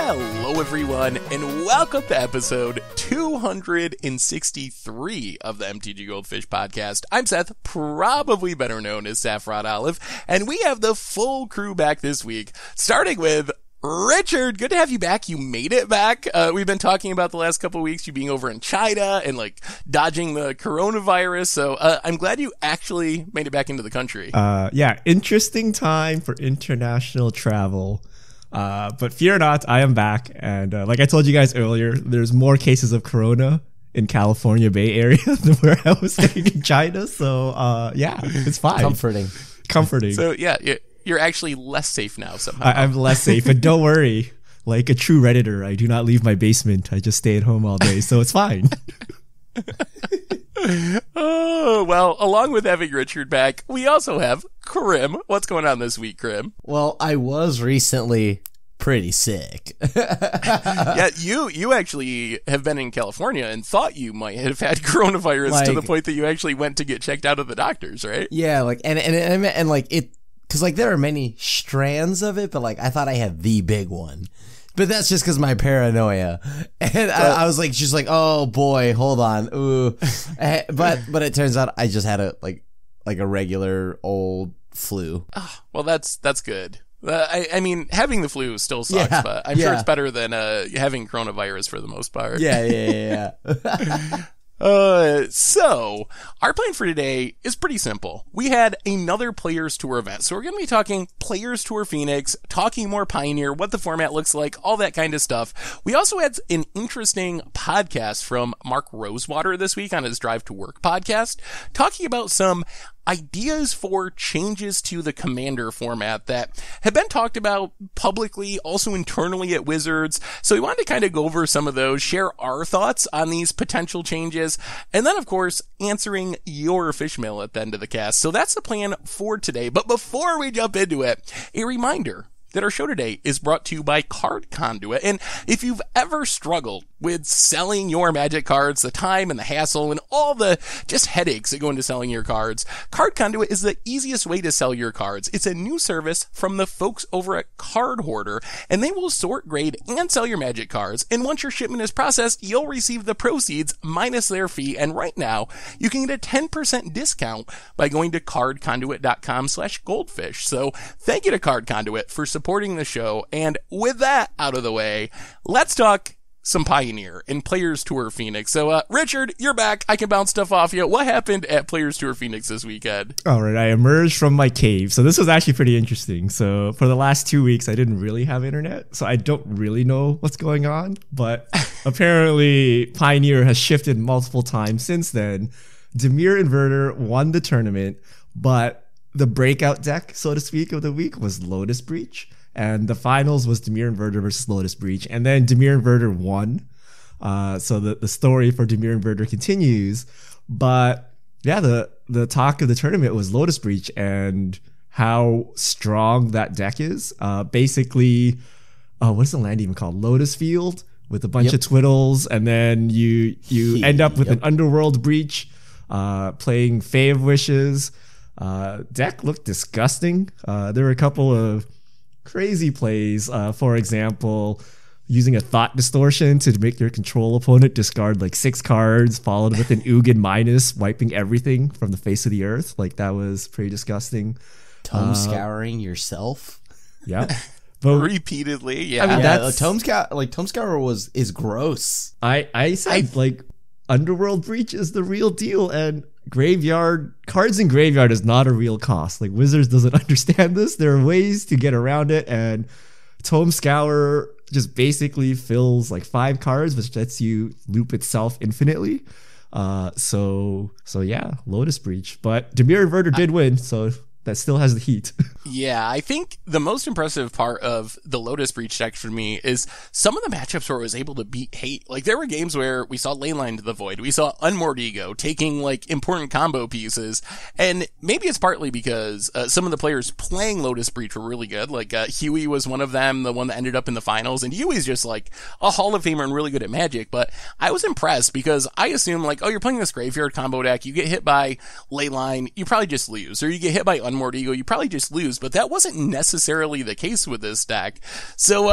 Hello, everyone, and welcome to episode 263 of the MTG Goldfish podcast. I'm Seth, probably better known as Saffron Olive, and we have the full crew back this week, starting with Richard. Good to have you back. You made it back. We've been talking about the last couple of weeks, you being over in China and dodging the coronavirus. So I'm glad you actually made it back into the country. Yeah, interesting time for international travel. But fear not, I am back. And like I told you guys earlier, there's more cases of corona in California Bay Area than where I was staying in China. So yeah, it's fine. Comforting. So yeah, you're actually less safe now somehow. I'm less safe, but don't worry. Like a true Redditor, I do not leave my basement. I just stay at home all day, so it's fine. Oh, well, along with having Richard back, we also have Krim. What's going on this week, Krim? Well, I was recently pretty sick. Yeah, you actually have been in California and thought you might have had coronavirus to the point that you actually went to get checked out of the doctors, right? Yeah, and it, because there are many strands of it, but I thought I had the big one. But that's just because my paranoia, and I was just oh boy, hold on, ooh, but it turns out I just had a regular old flu. Oh, well, that's good. I mean, having the flu still sucks, but I'm sure it's better than having coronavirus for the most part. Yeah. So our plan for today is pretty simple. We had another Players Tour event. So we're going to be talking Players Tour Phoenix, talking more Pioneer, what the format looks like, all that kind of stuff. We also had an interesting podcast from Mark Rosewater this week on his Drive to Work podcast, talking about some ideas for changes to the Commander format that have been talked about publicly, also internally at Wizards. So we wanted to kind of go over some of those, share our thoughts on these potential changes, and then, of course, answering your fish mail at the end of the cast. So that's the plan for today. But before we jump into it, a reminder that our show today is brought to you by Card Conduit. And if you've ever struggled with selling your Magic cards, the time and the hassle and all the just headaches that go into selling your cards, Card Conduit is the easiest way to sell your cards. It's a new service from the folks over at Card Hoarder, and they will sort, grade, and sell your Magic cards. And once your shipment is processed, you'll receive the proceeds minus their fee. And right now, you can get a 10% discount by going to cardconduit.com/goldfish. So thank you to Card Conduit for supporting the show. And with that out of the way, let's talk some Pioneer and Players Tour Phoenix. So, Richard, you're back. I can bounce stuff off you. What happened at Players Tour Phoenix this weekend? All right, I emerged from my cave. So this was actually pretty interesting. So for the last 2 weeks, I didn't really have internet. So I don't really know what's going on. But apparently, Pioneer has shifted multiple times since then. Dimir Inverter won the tournament, but the breakout deck, so to speak, of the week was Lotus Breach. And the finals was Dimir Inverter versus Lotus Breach. And then Dimir Inverter won. So the story for Dimir Inverter continues. But yeah, the talk of the tournament was Lotus Breach and how strong that deck is. Basically, what is the land even called? Lotus Field with a bunch of twiddles. And then you end up with an Underworld Breach, playing Fae of Wishes. Deck looked disgusting. There were a couple of crazy plays, for example, using a Thought Distortion to make your control opponent discard 6 cards, followed with an Ugin minus, wiping everything from the face of the earth. That was pretty disgusting. Tome scouring yourself. Yeah. But repeatedly, yeah. I mean, Tome Scour is gross. I said Underworld Breach is the real deal, and cards in graveyard is not a real cost. Wizards doesn't understand this. There are ways to get around it, and Tome Scour just basically fills 5 cards, which lets you loop itself infinitely. So yeah, Lotus Breach. But Dimir Inverter did win, so that still has the heat. Yeah, I think the most impressive part of the Lotus Breach deck for me is some of the matchups where it was able to beat hate. There were games where we saw Leyline to the Void, we saw Unmoored Ego taking important combo pieces, and maybe it's partly because some of the players playing Lotus Breach were really good. Huey was one of them, the one that ended up in the finals, and Huey's just a Hall of Famer and really good at Magic, but I was impressed because I assume oh, you're playing this graveyard combo deck, you get hit by Leyline, you probably just lose, or you get hit by Unmoored Ego, you probably just lose, but that wasn't necessarily the case with this deck. So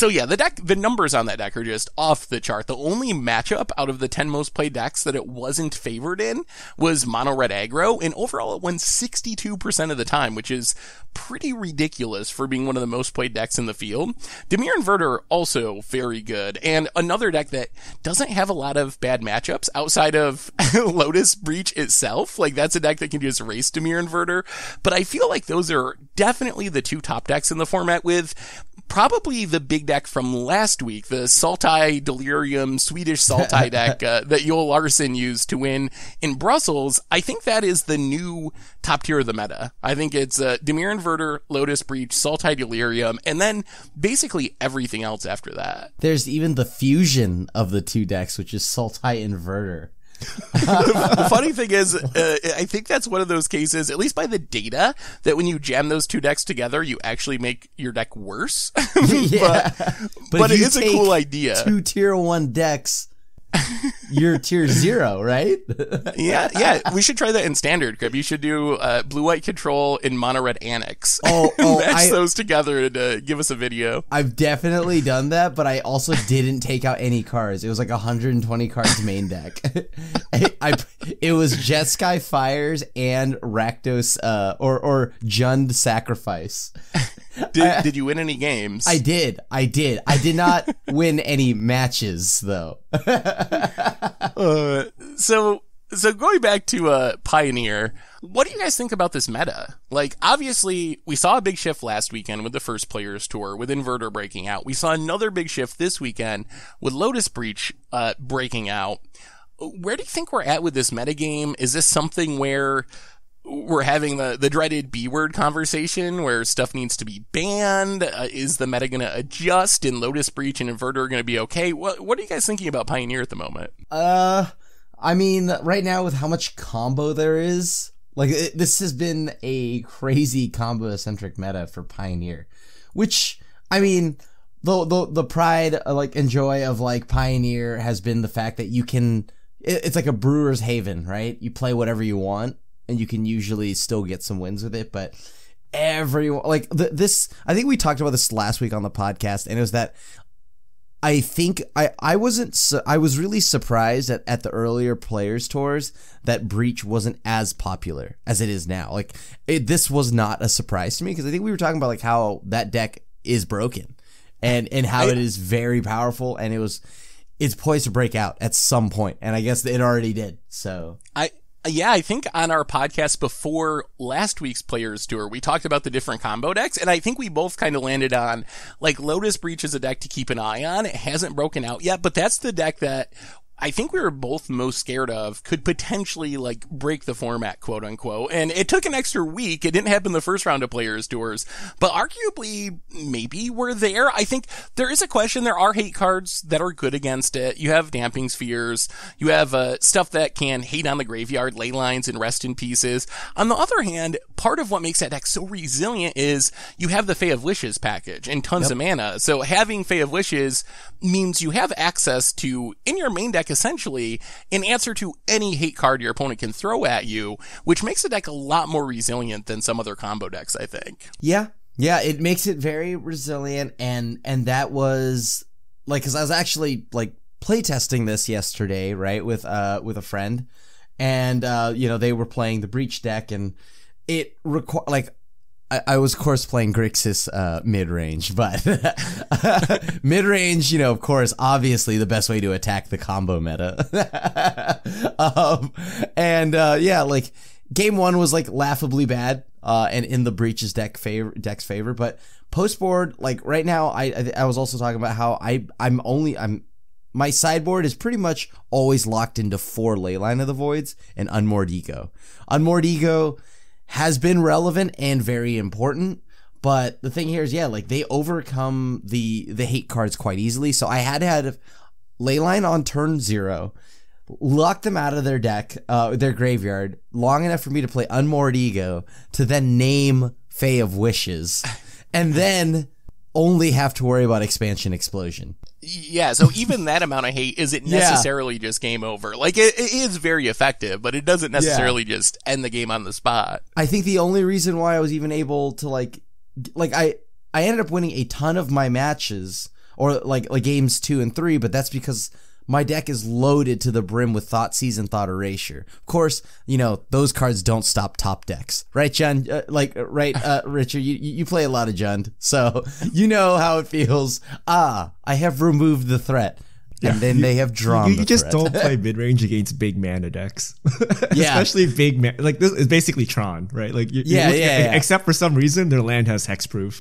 yeah, the numbers on that deck are just off the chart. The only matchup out of the 10 most played decks that it wasn't favored in was Mono Red Aggro, and overall it won 62% of the time, which is pretty ridiculous for being one of the most played decks in the field. Dimir Inverter, also very good, and another deck that doesn't have a lot of bad matchups outside of Lotus Breach itself. Like, that's a deck that can just race Dimir Inverter, but I feel like those are definitely the two top decks in the format, with probably the big deck from last week, the Sultai Delirium Swedish Sultai deck that Joel Larson used to win in Brussels. I think that is the new top tier of the meta. I think it's Dimir Inverter, Lotus Breach, Sultai Delirium, and then basically everything else after that. There's even the fusion of the two decks, which is Sultai Inverter. The funny thing is, I think that's one of those cases, at least by the data, that when you jam those two decks together, you actually make your deck worse. Yeah. but it is a cool idea. Two tier 1 decks, you're tier 0, right? Yeah. We should try that in standard, Crib. You should do blue-white control in mono-red Annex. Match those together and give us a video. I've definitely done that, but I also didn't take out any cards. It was like 120 cards main deck. It was Jet-Sky Fires and Rakdos, or Jund Sacrifice. Did you win any games? I did. I did not win any matches, though. So going back to Pioneer, what do you guys think about this meta? Like, obviously, we saw a big shift last weekend with the first Players Tour, with Inverter breaking out. We saw another big shift this weekend with Lotus Breach breaking out. Where do you think we're at with this metagame? Is this something where we're having the dreaded B-word conversation where stuff needs to be banned? Is the meta going to adjust, and Lotus Breach and Inverter are going to be okay? What are you guys thinking about Pioneer at the moment? I mean, right now with how much combo there is, like, this has been a crazy combo-centric meta for Pioneer, which, I mean, the pride, like, and joy of, like, Pioneer has been the fact that you can, it's like a brewer's haven, right? You play whatever you want, and you can usually still get some wins with it, but everyone, like, this, I think we talked about this last week on the podcast, and it was that I think I was really surprised at the earlier Players Tours that Breach wasn't as popular as it is now. Like, this was not a surprise to me, because I think we were talking about, like, how that deck is broken and how it is very powerful, and it's poised to break out at some point, and I guess it already did. So I think on our podcast before last week's Players Tour, we talked about the different combo decks, and I think we both kind of landed on, like, Lotus Breach is a deck to keep an eye on. It hasn't broken out yet, but that's the deck that I think we were both most scared of could potentially, like, break the format, quote unquote. And it took an extra week. It didn't happen the first round of Players Tours, but arguably maybe we're there. I think there is a question. There are hate cards that are good against it. You have Damping Spheres. You have stuff that can hate on the graveyard, ley lines, and rest in pieces. On the other hand, part of what makes that deck so resilient is you have the Fae of Wishes package and tons of mana. So having Fae of Wishes means you have access to, in your main deck, essentially an answer to any hate card your opponent can throw at you, which makes the deck a lot more resilient than some other combo decks, I think. Yeah, it makes it very resilient, and that was, like, because I was actually, like, playtesting this yesterday, right, with a friend, and they were playing the Breach deck, and it like, I was, of course, playing Grixis mid-range, but mid-range, of course, obviously the best way to attack the combo meta. Like, game 1 was, like, laughably bad, and in the Breach's deck's favor, but post-board, like, right now, I was also talking about how my sideboard is pretty much always locked into 4 Leyline of the Voids and Unmoored Ego. Unmoored Ego has been relevant and very important, but the thing here is, like, they overcome the hate cards quite easily. So I had to have Leyline on turn 0, lock them out of their deck, their graveyard, long enough for me to play Unmoored Ego to then name Fae of Wishes, and then only have to worry about expansion explosion. Yeah, so even that amount of hate isn't necessarily just game over. Like, it is very effective, but it doesn't necessarily just end the game on the spot. I think the only reason why I was even able to, I ended up winning a ton of my matches, or like games 2 and 3, but that's because my deck is loaded to the brim with Thought Seize and Thought Erasure. Of course, those cards don't stop top decks. Right, John? Richard, you play a lot of Jund, so you know how it feels. I have removed the threat. And then they have drawn You just threat. don't play mid-range against big mana decks. Yeah. Especially big mana. Like, this is basically Tron, right? Like, except for some reason, their land has hexproof.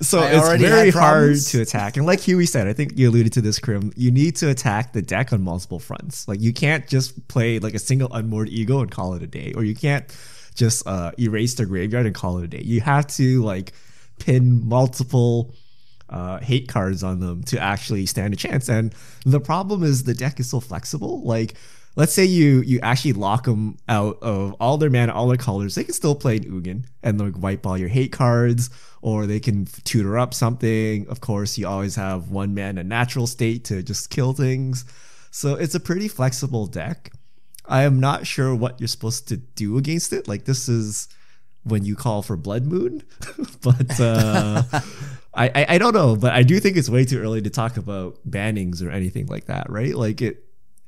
So it's very hard to attack. And like Huey said, I think you alluded to this, Krim, you need to attack the deck on multiple fronts. Like, you can't just play like a single Unmoored Ego and call it a day. Or you can't just erase their graveyard and call it a day. You have to, like, pin multiple hate cards on them to actually stand a chance. And the problem is the deck is so flexible. Like, let's say you actually lock them out of all their mana, all their colors. They can still play an Ugin and like wipe all your hate cards, or they can tutor up something. Of course, you always have 1 mana natural state to just kill things. So it's a pretty flexible deck. I am not sure what you're supposed to do against it. Like, this is when you call for Blood Moon, but I don't know, but I do think it's way too early to talk about bannings or anything like that, right? Like,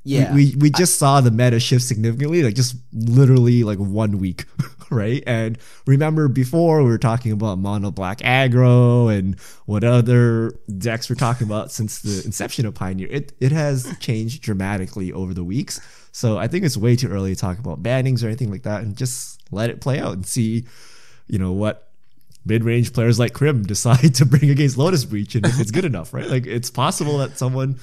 we just saw the meta shift significantly, like just literally like 1 week, right? And remember before we were talking about mono black aggro and what other decks we're talking about since the inception of Pioneer. It has changed dramatically over the weeks. So I think it's way too early to talk about bannings or anything like that, and just let it play out and see, what mid-range players like Krim decide to bring against Lotus Breach, and if it's good enough, right? Like, it's possible that someone,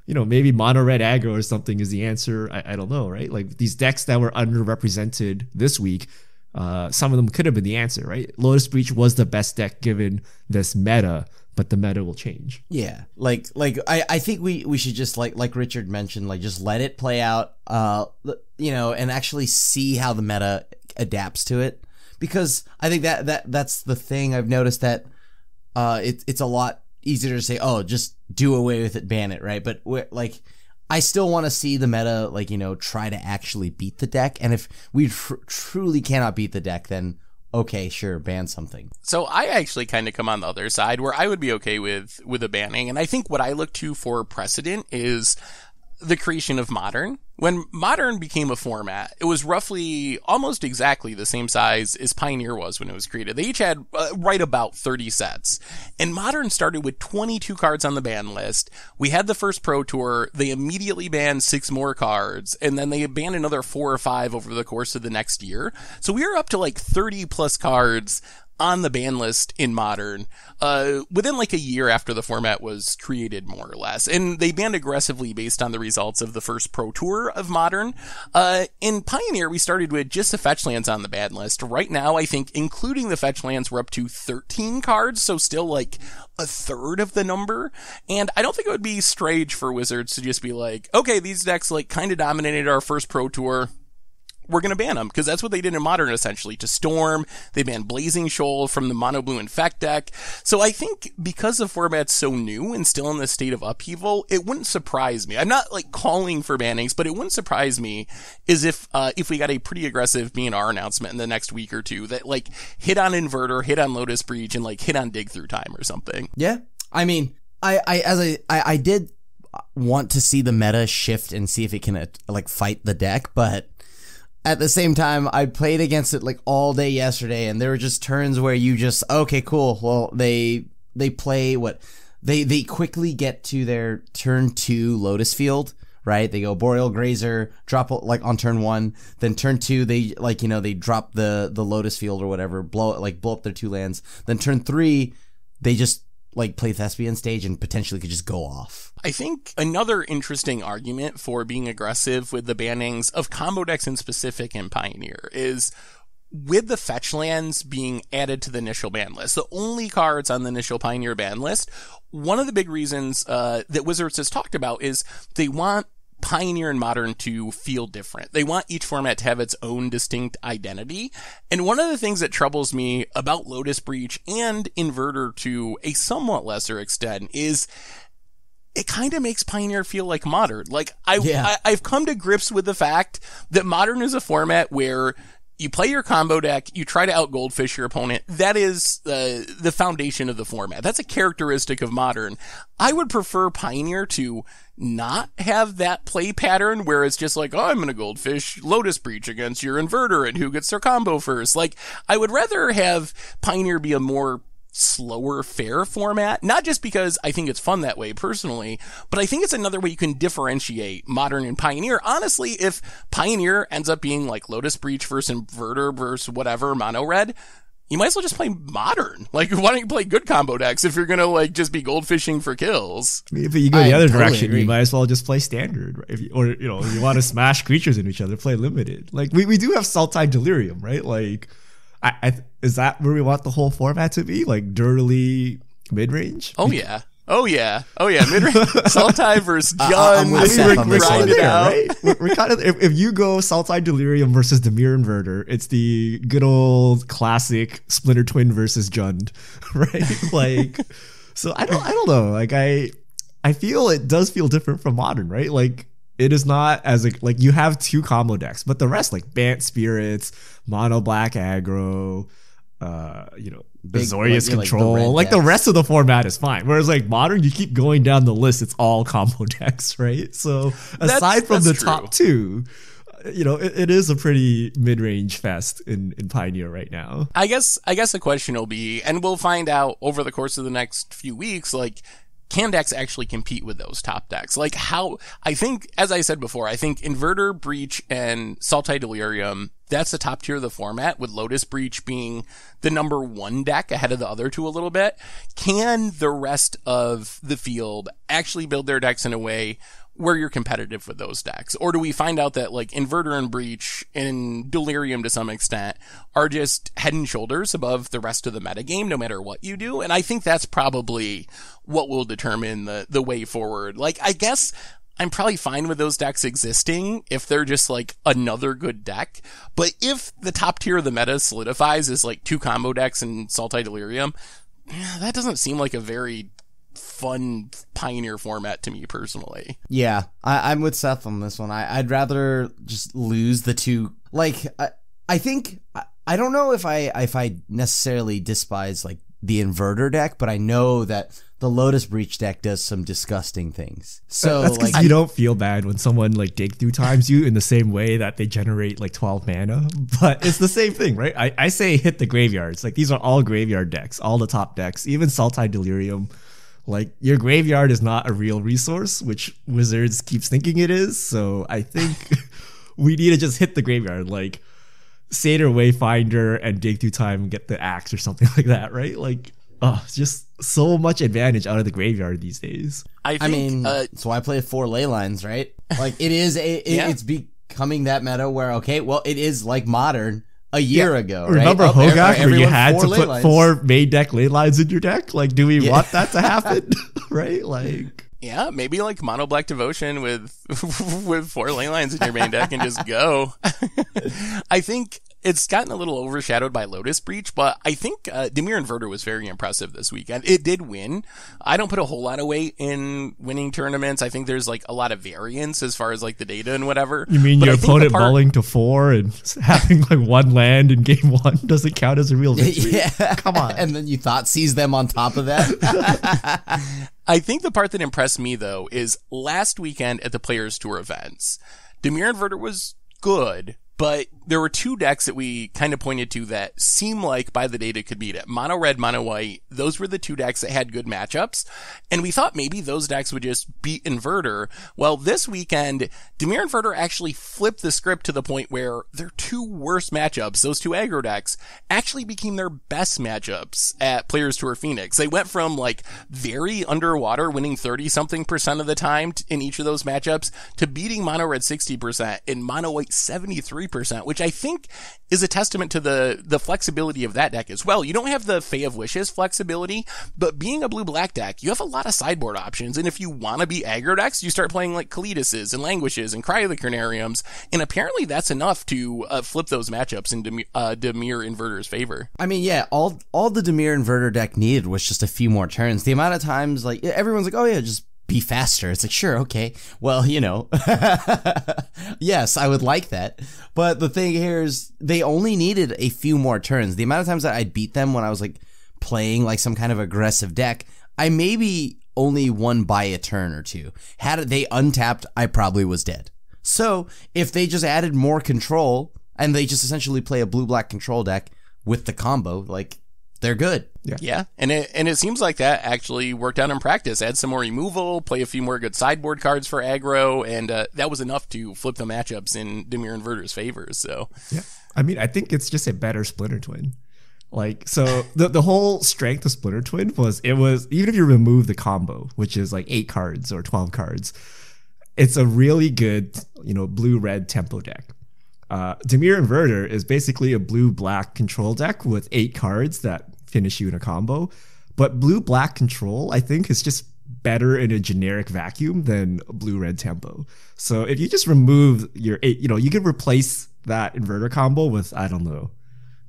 maybe mono red aggro or something is the answer. I don't know, right? Like, these decks that were underrepresented this week, some of them could have been the answer, right? Lotus Breach was the best deck given this meta, but the meta will change. Yeah, I think we should just like Richard mentioned, like, just let it play out, and actually see how the meta adapts to it. Because I think that's the thing I've noticed, that it's a lot easier to say, oh, just do away with it, ban it, right? But I still want to see the meta, try to actually beat the deck. And if we truly cannot beat the deck, then okay, sure, ban something. So I actually kind of come on the other side, where I would be okay with a banning. And I think what I look to for precedent is the creation of Modern. When Modern became a format, it was roughly almost exactly the same size as Pioneer was when it was created. They each had right about 30 sets. And Modern started with 22 cards on the ban list. We had the first Pro Tour. They immediately banned 6 more cards. And then they banned another 4 or 5 over the course of the next year. So we were up to like 30 plus cards on the ban list in Modern, within like a year after the format was created, more or less. And they banned aggressively based on the results of the first Pro Tour of Modern. In Pioneer, we started with just the fetch lands on the ban list. Right now, I think, including the fetch lands, we're up to 13 cards, so still like a third of the number. And I don't think it would be strange for Wizards to just be like, okay, these decks like kind of dominated our first Pro Tour, we're going to ban them, because that's what they did in Modern, essentially. To Storm, they banned Blazing Shoal from the Mono Blue Infect deck. So I think because the format's so new and still in this state of upheaval, it wouldn't surprise me. I'm not like calling for bannings, but it wouldn't surprise me is if we got a pretty aggressive BNR announcement in the next week or two that like hit on Inverter, hit on Lotus Breach, and like hit on Dig Through Time or something. Yeah. I mean, I did want to see the meta shift and see if it can like fight the deck, but at the same time, I played against it like all day yesterday, and there were just turns where you just, okay, cool. Well, they play what they quickly get to their turn 2 Lotus Field, right? They go Boreal Grazer, drop like on turn 1, then turn 2 they they drop the Lotus Field or whatever, blow up their 2 lands. Then turn 3 they just like play Thespian Stage and potentially could just go off. I think another interesting argument for being aggressive with the bannings of combo decks in specific in Pioneer is with the fetch lands being added to the initial ban list, the only cards on the initial Pioneer ban list, one of the big reasons that Wizards has talked about is they want Pioneer and Modern to feel different. They want each format to have its own distinct identity. And one of the things that troubles me about Lotus Breach and Inverter to a somewhat lesser extent is it kind of makes Pioneer feel like Modern. Like, I've come to grips with the fact that Modern is a format where you play your combo deck, you try to out Goldfish your opponent. That is the foundation of the format. That's a characteristic of Modern. I would prefer Pioneer to not have that play pattern where it's just like, oh, I'm going to Goldfish Lotus Breach against your Inverter and who gets their combo first. Like, I would rather have Pioneer be a more slower, fair format, not just because I think it's fun that way personally, but I think it's another way you can differentiate Modern and Pioneer. Honestly, if Pioneer ends up being like Lotus Breach versus Inverter versus whatever, mono red, you might as well just play Modern. Like, why don't you play good combo decks if you're gonna like just be goldfishing for kills? I mean, if you go the other direction, you might as well just play Standard, right? If you want to smash creatures into each other, play Limited. Like, we do have Sultai Delirium, right? Like, is that where we want the whole format to be? Like, dirtily mid-range? Oh, yeah. Mid-range. Sultai versus Jund. We're kind of there, right? We're kind of, if you go Sultai Delirium versus Dimir Inverter, it's the good old classic Splinter Twin versus Jund, right? Like, so I don't know. Like, I feel it does feel different from Modern, right? Like, it is not as like you have two combo decks, but the rest, like Bant Spirits, Mono Black Aggro, Azorius Control, like the rest of the format is fine. Whereas like Modern, you keep going down the list, it's all combo decks, right? So aside from the top two, it is a pretty mid-range fest in Pioneer right now. I guess the question will be, and we'll find out over the course of the next few weeks, like, can Dax actually compete with those top decks? Like, how, I think, as I said before, I think Inverter, Breach, and Sultai Delirium, that's the top tier of the format, with Lotus Breach being the number one deck ahead of the other two a little bit. Can the rest of the field actually build their decks in a way where you're competitive with those decks? Or do we find out that like Inverter and Breach and Delirium to some extent are just head and shoulders above the rest of the metagame no matter what you do? And I think that's probably what will determine the way forward. Like, I guess I'm probably fine with those decks existing if they're just like another good deck. But if the top tier of the meta solidifies as like two combo decks and Sultai Delirium, that doesn't seem like a very fun Pioneer format to me personally. Yeah, I'm with Seth on this one. I'd rather just lose the two. Like, I think, I don't know if I necessarily despise like the Inverter deck, but I know that the Lotus Breach deck does some disgusting things. So that's because you don't feel bad when someone like dig through times you in the same way that they generate like 12 mana, but it's the same thing, right? I say hit the graveyards. Like, these are all graveyard decks, all the top decks, even Sultai Delirium. Like, your graveyard is not a real resource, which Wizards keeps thinking it is. So I think we need to just hit the graveyard, like Satyr Wayfinder and dig through time and get the axe or something like that, right? Like, just so much advantage out of the graveyard these days. I mean, that's why I play 4 ley lines, right? Like, it is it's becoming that meta where, okay, well, it is like Modern a year ago, right? Remember Hogak where you had to put 4 main deck ley lines in your deck? Like, do we want that to happen? Right? Like, yeah, maybe like Mono Black Devotion with 4 ley lines in your main deck and just go. I think it's gotten a little overshadowed by Lotus Breach, but I think Dimir Inverter was very impressive this weekend. It did win. I don't put a whole lot of weight in winning tournaments. I think there's like a lot of variance as far as like the data and whatever. You mean your opponent mulling to 4 and having like 1 land in game 1 doesn't count as a real victory? Yeah. Come on. And then you seize them on top of that? I think the part that impressed me though is last weekend at the Players Tour events, Dimir Inverter was good, but there were 2 decks that we kind of pointed to that seem like by the data could beat it. Mono red, mono white. Those were the 2 decks that had good matchups. And we thought maybe those decks would just beat Inverter. Well, this weekend, Dimir Inverter actually flipped the script to the point where their 2 worst matchups, those 2 aggro decks, actually became their best matchups at Players Tour Phoenix. They went from like very underwater, winning 30-something% of the time in each of those matchups, to beating mono red 60% and mono white 73% 3%, which I think is a testament to the flexibility of that deck as well. You don't have the Fae of Wishes flexibility, but being a blue-black deck, you have a lot of sideboard options, and if you want to be aggro decks, you start playing like Kalidases and Languishes and Cry of the Carnariums, and apparently that's enough to flip those matchups in Dimir Inverter's favor. I mean, yeah, all the Dimir Inverter deck needed was just a few more turns. The amount of times, like, everyone's like, oh yeah, just be faster. It's like, sure, okay. Well, you know, yes, I would like that. But the thing here is they only needed a few more turns. The amount of times that I'd beat them when I was like playing like some kind of aggressive deck, I maybe only won by a turn or two. Had they untapped, I probably was dead. So if they just added more control and they just essentially play a blue-black control deck with the combo, like, they're good. Yeah. And it seems like that actually worked out in practice. Add some more removal, play a few more good sideboard cards for aggro, and that was enough to flip the matchups in Dimir Inverter's favor. So yeah, I mean, I think it's just a better Splinter Twin. Like, so the whole strength of Splinter Twin was even if you remove the combo, which is like 8 cards or 12 cards, it's a really good, you know, blue-red tempo deck. Dimir Inverter is basically a blue-black control deck with 8 cards that finish you in a combo. But blue-black control, I think, is just better in a generic vacuum than blue-red tempo. So if you just remove your 8, you know, you could replace that inverter combo with, I don't know,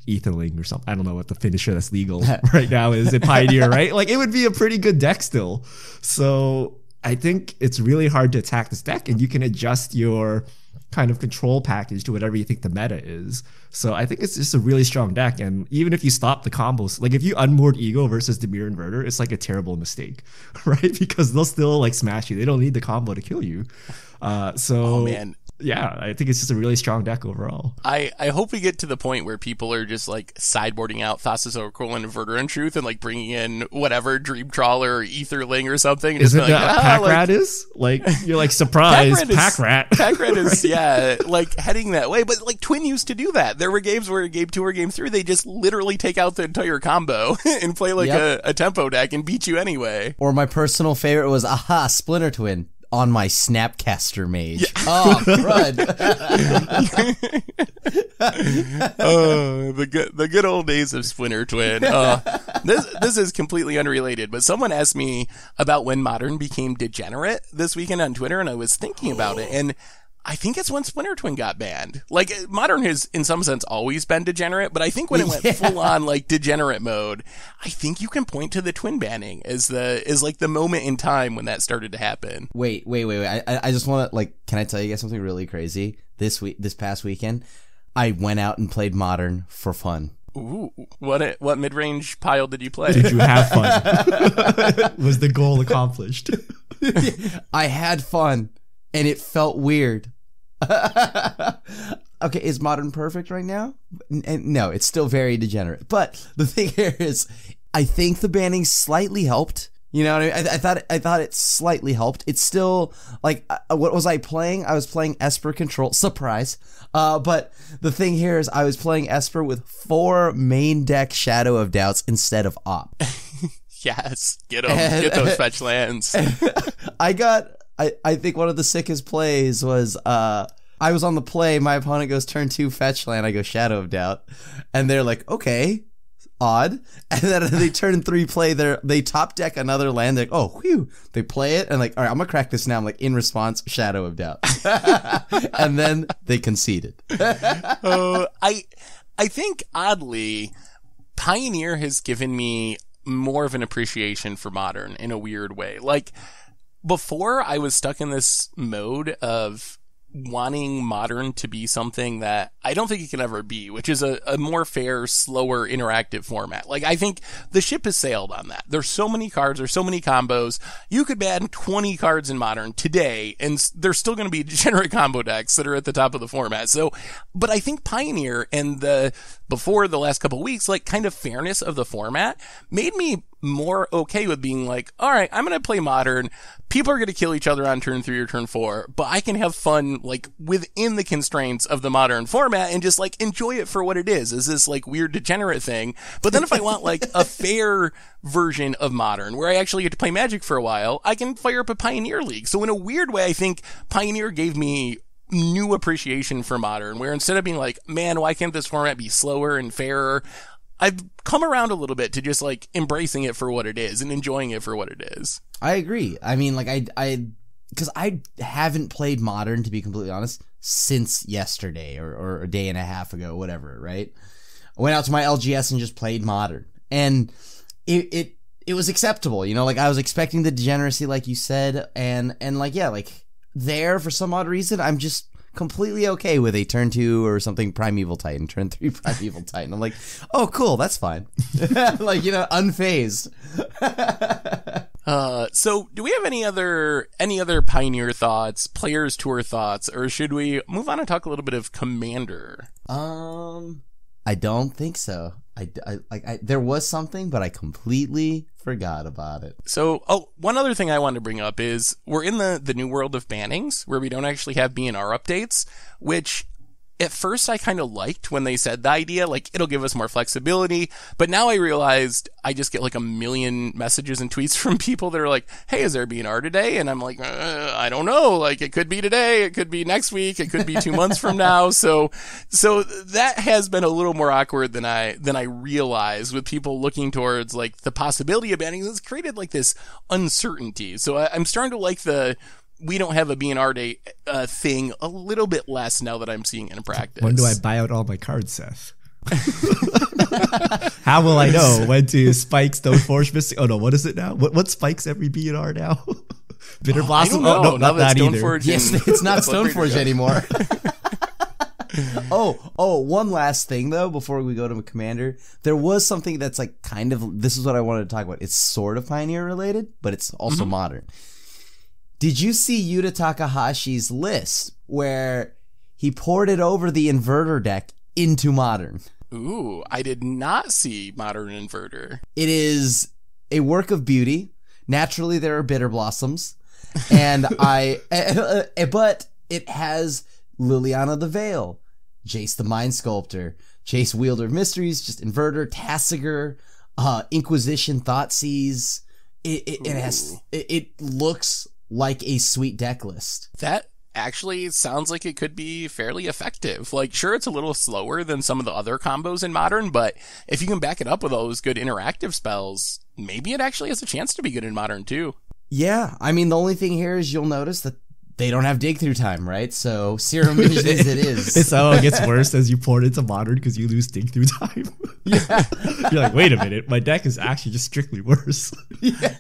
Etherling or something. I don't know what the finisher that's legal right now is in Pioneer, right? Like, it would be a pretty good deck still. So I think it's really hard to attack this deck, and you can adjust your kind of control package to whatever you think the meta is. So I think it's just a really strong deck, and even if you stop the combos, like if you unmoored Ego versus Dimir Inverter, it's like a terrible mistake, right? Because they'll still like smash you. They don't need the combo to kill you. Oh man. Yeah, I think it's just a really strong deck overall. I hope we get to the point where people are just like sideboarding out Thassa's Oracle and Inverter in Truth and like bringing in whatever Dream Trawler or Etherling or something. Isn't that what Pack-Rat is? Like, you're like, surprise, Pack-Rat. Pack-Rat is, yeah, like heading that way. But like Twin used to do that. There were games where game 2 or game 3, they just literally take out the entire combo and play like a tempo deck and beat you anyway. Or my personal favorite was, Splinter Twin. On my Snapcaster Mage. Yeah. Oh, crud. Oh, the good old days of Splinter Twin. This is completely unrelated, but someone asked me about when Modern became degenerate this weekend on Twitter, and I was thinking about it, and I think it's when Splinter Twin got banned. Like, Modern has, in some sense, always been degenerate, but I think when it went full on, like, degenerate mode, I think you can point to the Twin banning as like the moment in time when that started to happen. Wait. I just want to, like, can I tell you guys something really crazy? This past weekend, I went out and played Modern for fun. Ooh, what mid-range pile did you play? Did you have fun? Was the goal accomplished? I had fun, and it felt weird. Okay, is Modern perfect right now? No, it's still very degenerate. But the thing here is, I think the banning slightly helped. You know what I mean? I thought it slightly helped. It's still like, what was I playing? I was playing Esper Control. Surprise. But the thing here is, I was playing Esper with 4 main deck Shadow of Doubts instead of Op. Yes, get them. Get those fetch lands. I think one of the sickest plays was, I was on the play, my opponent goes turn 2 fetch land, I go Shadow of Doubt, and they're like, okay, odd, and then they turn 3 play, they top deck another land, they're like, oh, whew, they play it, and like, all right, I'm gonna crack this now, I'm like, in response, Shadow of Doubt, and then they conceded. I think, oddly, Pioneer has given me more of an appreciation for Modern in a weird way. Like, before, I was stuck in this mode of wanting Modern to be something that I don't think it can ever be, which is a more fair, slower, interactive format. Like, I think the ship has sailed on that. There's so many cards, there's so many combos. You could ban 20 cards in Modern today, and there's still going to be degenerate combo decks that are at the top of the format. So, but I think Pioneer and before the last couple weeks, like, kind of fairness of the format made me more okay with being like, all right, I'm going to play Modern. People are going to kill each other on turn 3 or turn 4, but I can have fun, like, within the constraints of the Modern format and just, like, enjoy it for what it is this, like, weird degenerate thing. But then if I want, like, a fair version of Modern, where I actually get to play Magic for a while, I can fire up a Pioneer League. So in a weird way, I think Pioneer gave me new appreciation for Modern, where instead of being like, man, why can't this format be slower and fairer? I've come around a little bit to just like embracing it for what it is and enjoying it for what it is. I agree. I mean, like because I haven't played Modern, to be completely honest, since yesterday or a day and a half ago, whatever, right? I went out to my LGS and just played Modern, and it was acceptable, you know, like I was expecting the degeneracy, like you said, and like, yeah, like there for some odd reason, I'm just completely okay with a turn 2 or something Primeval Titan, turn 3 Primeval Titan. I'm like, oh, cool, that's fine. Like, you know, unfazed. So do we have any other Pioneer thoughts, Players Tour thoughts, or should we move on and talk a little bit of Commander? I don't think so. There was something, but I completely forgot about it. So, one other thing I wanted to bring up is we're in the new world of bannings where we don't actually have BNR updates, which at first I kind of liked when they said the idea, like it'll give us more flexibility. But now I realized I just get like a million messages and tweets from people that are like, hey, is there BNR today? And I'm like, I don't know. Like it could be today. It could be next week. It could be 2 months from now. So that has been a little more awkward than I realized, with people looking towards like the possibility of banning. It's created like this uncertainty. So I'm starting to like we don't have a BNR date thing a little bit less now that I'm seeing it in practice. When do I buy out all my cards, Seth? How will I know when to spike Stoneforge Mystic? Oh no, what is it now? What spikes every BNR now? Bitter Blossom? I don't know. Oh, no, not that either. Yes, it's not Stoneforge anymore. One last thing though before we go to Commander. There was something that's like kind of, this is what I wanted to talk about. It's sort of Pioneer related, but it's also modern. Did you see Yuta Takahashi's list where he ported over the Inverter deck into Modern? Ooh, I did not see Modern Inverter. It is a work of beauty. Naturally, there are Bitter Blossoms, and but it has Liliana the Veil, Jace the Mind Sculptor, Jace Wielder of Mysteries, just Inverter, Tasigur, Inquisition, Thoughtseize. It looks like a sweet deck list. That actually sounds like it could be fairly effective. Like, sure, it's a little slower than some of the other combos in Modern, but if you can back it up with all those good interactive spells, maybe it actually has a chance to be good in Modern too. Yeah, I mean, the only thing here is you'll notice that they don't have dig through time, right? So Serum Vision as it is. It gets worse as you port into Modern because you lose dig through time. Yeah. You're like, wait a minute, my deck is actually just strictly worse. Yeah.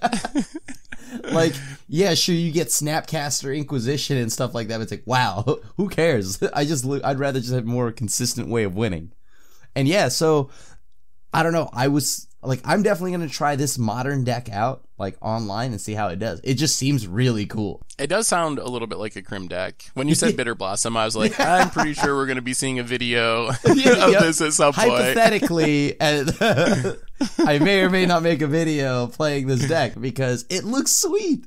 Like, yeah, sure, you get Snapcaster, Inquisition, and stuff like that, but it's like, wow, who cares? I'd rather just have a more consistent way of winning. And yeah, so, I don't know, I'm definitely going to try this Modern deck out, like, online and see how it does. It just seems really cool. It does sound a little bit like a Crim deck. When you said Bitter Blossom, I was like, I'm pretty sure we're going to be seeing a video of this at some point. Hypothetically, I may or may not make a video playing this deck because it looks sweet.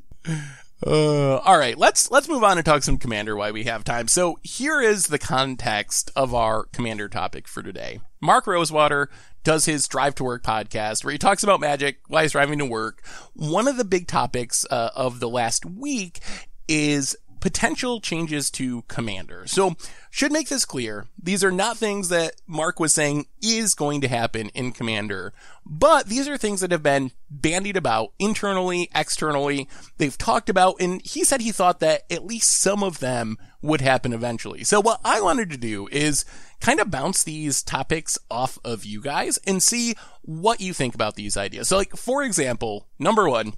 All right, let's move on and talk some Commander while we have time. So here is the context of our Commander topic for today. Mark Rosewater does his Drive to Work podcast where he talks about Magic, why he's driving to work. One of the big topics of the last week is potential changes to Commander. So, should make this clear. These are not things that Mark was saying is going to happen in Commander, but these are things that have been bandied about internally, externally. They've talked about, and he said he thought that at least some of them would happen eventually. So what I wanted to do is kind of bounce these topics off of you guys and see what you think about these ideas. So, like, for example, number one,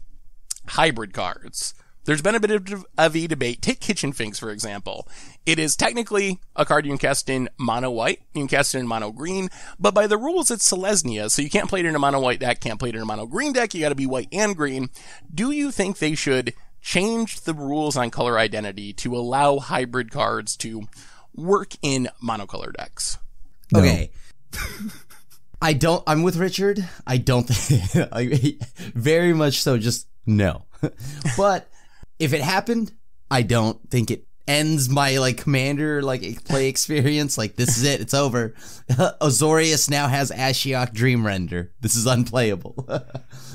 hybrid cards. There's been a bit of a debate. Take Kitchen Finks, for example. It is technically a card you can cast in mono white, you can cast it in mono green, but by the rules it's Selesnya, so you can't play it in a mono white deck, can't play it in a mono green deck, you gotta be white and green. Do you think they should change the rules on color identity to allow hybrid cards to work in monocolor decks? No. Okay. I'm with Richard. I don't think, very much so, just no. But if it happened, I don't think it ends my, like, Commander, like, play experience. Like, this is it. It's over. Azorius now has Ashiok Dream Render. This is unplayable.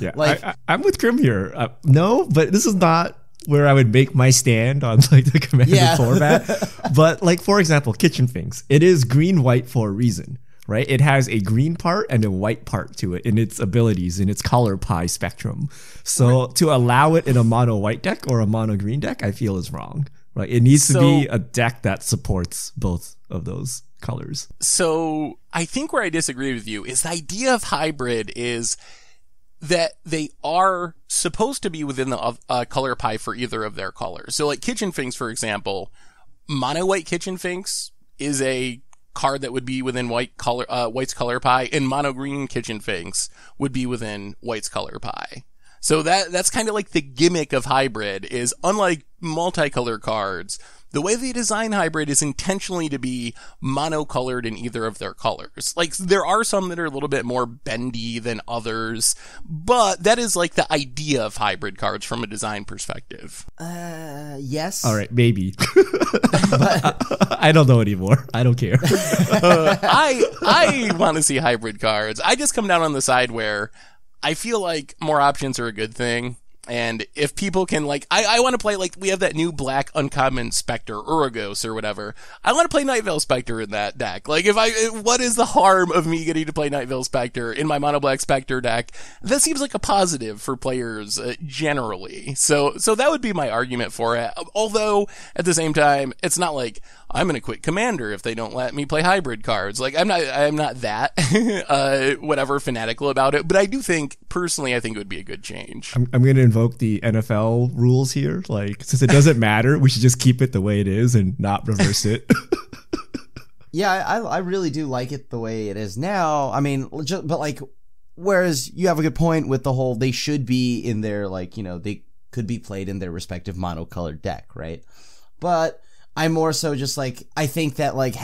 Yeah, like, I'm with Grim here. No, but this is not where I would make my stand on like the Commander format. But like, for example, Kitchen Finks, it is green-white for a reason, right? It has a green part and a white part to it in its abilities, in its color pie spectrum. So to allow it in a mono white deck or a mono green deck, I feel is wrong. Right? It needs to be a deck that supports both of those colors. So I think where I disagree with you is the idea of hybrid is that they are supposed to be within the color pie for either of their colors. So like Kitchen Finks, for example, mono white Kitchen Finks is a card that would be within white's color pie, and mono green Kitchen Finks would be within white's color pie. So that's kind of like the gimmick of hybrid is, unlike multicolor cards, the way they design hybrid is intentionally to be monocolored in either of their colors. Like, there are some that are a little bit more bendy than others, but that is like the idea of hybrid cards from a design perspective. Yes. All right, maybe. I don't know anymore. I don't care. I want to see hybrid cards. I just come down on the side where I feel like more options are a good thing. And if people can, like, I want to play, like, we have that new black uncommon Spectre, Uragos or whatever. I want to play Night Veil Spectre in that deck. Like, what is the harm of me getting to play Night Veil Spectre in my mono black Spectre deck? That seems like a positive for players, generally. So that would be my argument for it. Although, at the same time, it's not like I'm going to quit Commander if they don't let me play hybrid cards. Like, I'm not that, whatever, fanatical about it. But I do think, personally, I think it would be a good change. I'm going to invoke the NFL rules here. Like, since it doesn't matter, we should just keep it the way it is and not reverse it. Yeah, I really do like it the way it is now. I mean, but like, whereas you have a good point with the whole, they should be in their, like, you know, they could be played in their respective monocolored deck, right? But I'm more so just like, I think that like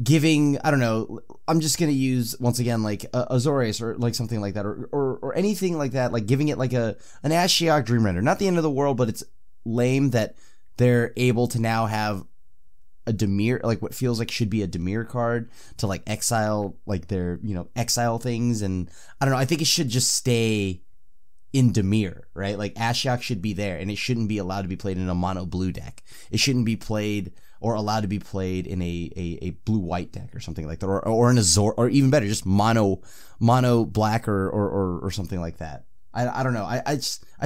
giving, I don't know, I'm just going to use, once again, like Azorius or like something like that, or anything like that, like giving it like an Ashiok Dream Render. Not the end of the world, but it's lame that they're able to now have a Dimir, like what feels like should be a Dimir card, to like exile, like their, you know, exile things. And I don't know, I think it should just stay in Dimir, right? Like Ashiok should be there, and it shouldn't be allowed to be played in a mono blue deck. It shouldn't be played or allowed to be played in a blue-white deck or something like that, or in Azor, or even better, just mono black or something like that. I don't know. I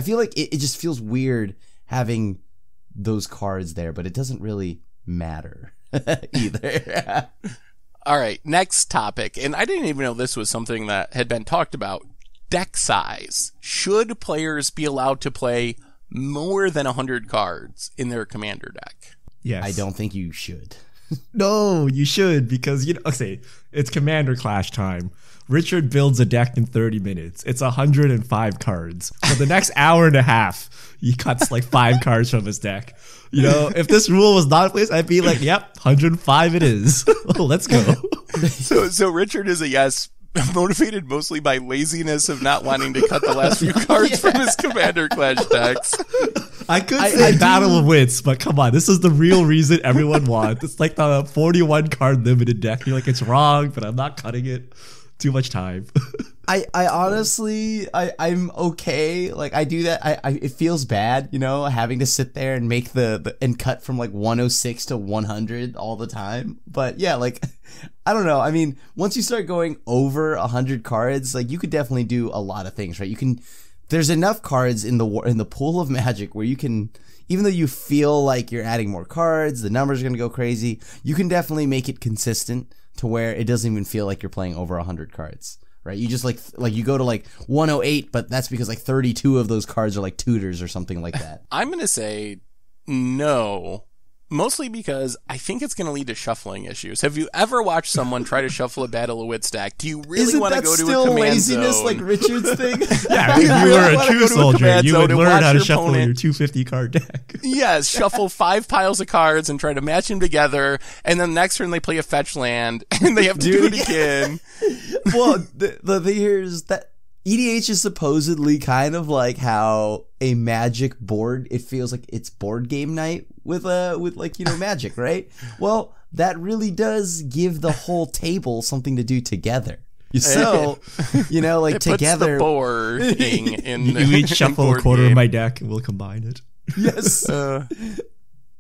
feel like it just feels weird having those cards there, but it doesn't really matter either. All right, next topic, and I didn't even know this was something that had been talked about. Deck size. Should players be allowed to play more than 100 cards in their Commander deck? Yes. I don't think you should. No, you should, because, you know, okay, it's Commander Clash time. Richard builds a deck in 30 minutes. It's 105 cards. For the next hour and a half, he cuts like 5 cards from his deck. You know, if this rule was not in place, I'd be like, yep, 105 it is. Let's go. So Richard is a yes, motivated mostly by laziness of not wanting to cut the last few cards from his Commander Clash decks. I could say Battle of Wits, but come on, this is the real reason everyone wants. It's like the 41 card limited deck. You're like, it's wrong, but I'm not cutting it. Too much time. I honestly, I'm okay. Like, I do that. It feels bad, you know, having to sit there and make and cut from like 106 to 100 all the time. But yeah, like, I don't know. I mean, once you start going over 100 cards, like, you could definitely do a lot of things, right? There's enough cards in the pool of Magic where you can, even though you feel like you're adding more cards, the numbers are going to go crazy, you can definitely make it consistent to where it doesn't even feel like you're playing over 100 cards, right? You just like you go to like 108, but that's because like 32 of those cards are like tutors or something like that. I'm going to say no. Mostly because I think it's going to lead to shuffling issues. Have you ever watched someone try to shuffle a Battle of Wits deck? Do you really want to go to a command laziness zone? Like Richard's thing? Yeah, if you were a true soldier, you would learn how to shuffle your 250 card deck. Yes, shuffle 5 piles of cards and try to match them together, and then next turn they play a fetch land, and they have to do it again. Well, the thing here is that EDH is supposedly kind of like how a Magic board, it feels like it's board game night with like, you know, Magic, right? Well, that really does give the whole table something to do together. So, you know, like, it together. Puts the boarding in you each shuffle a quarter of my deck and we'll combine it. Yes. And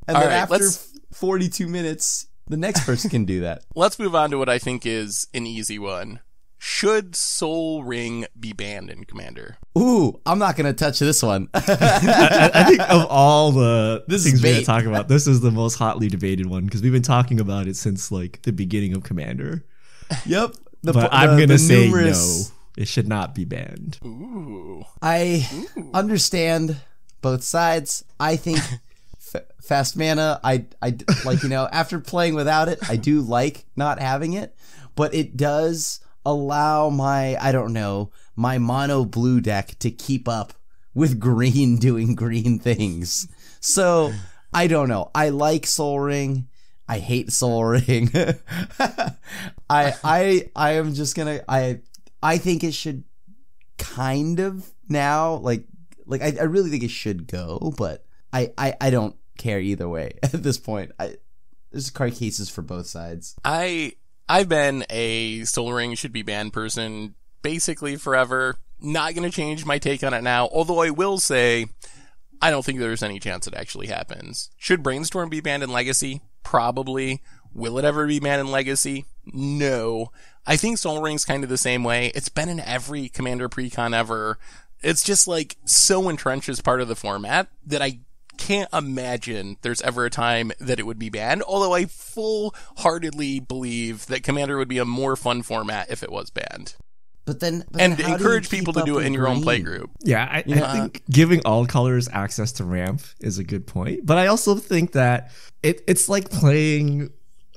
then right, after 42 minutes, the next person can do that. Let's move on to what I think is an easy one. Should Soul Ring be banned in Commander? Ooh, I'm not going to touch this one. I think of all the This things is we're going bait. to talk about, this is the most hotly debated one because we've been talking about it since like the beginning of Commander. Yep. But I'm going to say no. It should not be banned. Ooh. I understand both sides. I think fast mana, I like, after playing without it, I do like not having it, but it does allow my mono blue deck to keep up with green doing green things. So I don't know. I like Soul Ring. I hate Soul Ring. I am just gonna I think it should kind of now like I really think it should go, but I don't care either way at this point. There's card cases for both sides. I've been a Soul Ring should be banned person basically forever. Not going to change my take on it now, although I will say I don't think there's any chance it actually happens. Should Brainstorm be banned in Legacy? Probably. Will it ever be banned in Legacy? No. I think Soul Ring's kind of the same way. It's been in every Commander Precon ever. It's just like so entrenched as part of the format that I can't imagine there's ever a time that it would be banned, although I full-heartedly believe that Commander would be a more fun format if it was banned. But then And how do encourage you keep people to up do it with in your own green? playgroup. Yeah, I think giving all colors access to ramp is a good point. But I also think that it's like playing,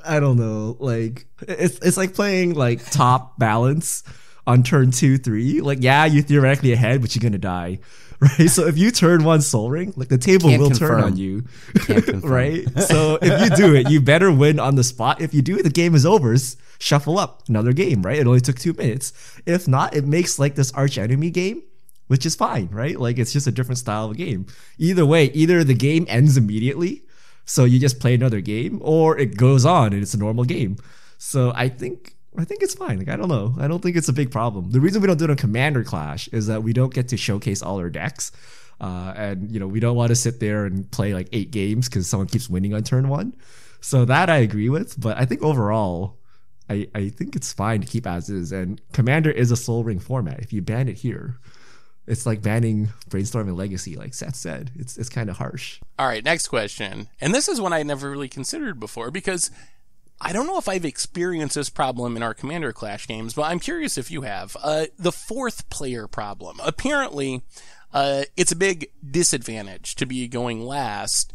I don't know, like it's like playing like top balance on turn 2, 3. Like, yeah, you're theoretically ahead, but you're gonna die. Right? So if you turn one Soul Ring, like the table Can't will confirm. turn on you. Can't confirm. Right? So if you do it, you better win on the spot. If you do it, the game is over. Shuffle up another game, right? It only took 2 minutes. If not, it makes like this arch enemy game, which is fine, right? Like it's just a different style of game. Either way, either the game ends immediately, so you just play another game, or it goes on and it's a normal game. So I think it's fine. Like, I don't know. I don't think it's a big problem. The reason we don't do it on Commander Clash is that we don't get to showcase all our decks. And, we don't want to sit there and play like 8 games because someone keeps winning on turn 1. So that I agree with. But I think overall, I think it's fine to keep as is. And Commander is a Soul Ring format. If you ban it here, it's like banning Brainstorm and Legacy, like Seth said. It's kind of harsh. All right, next question. And this is one I never really considered before because I don't know if I've experienced this problem in our Commander Clash games, but I'm curious if you have. The 4th player problem. Apparently, it's a big disadvantage to be going last.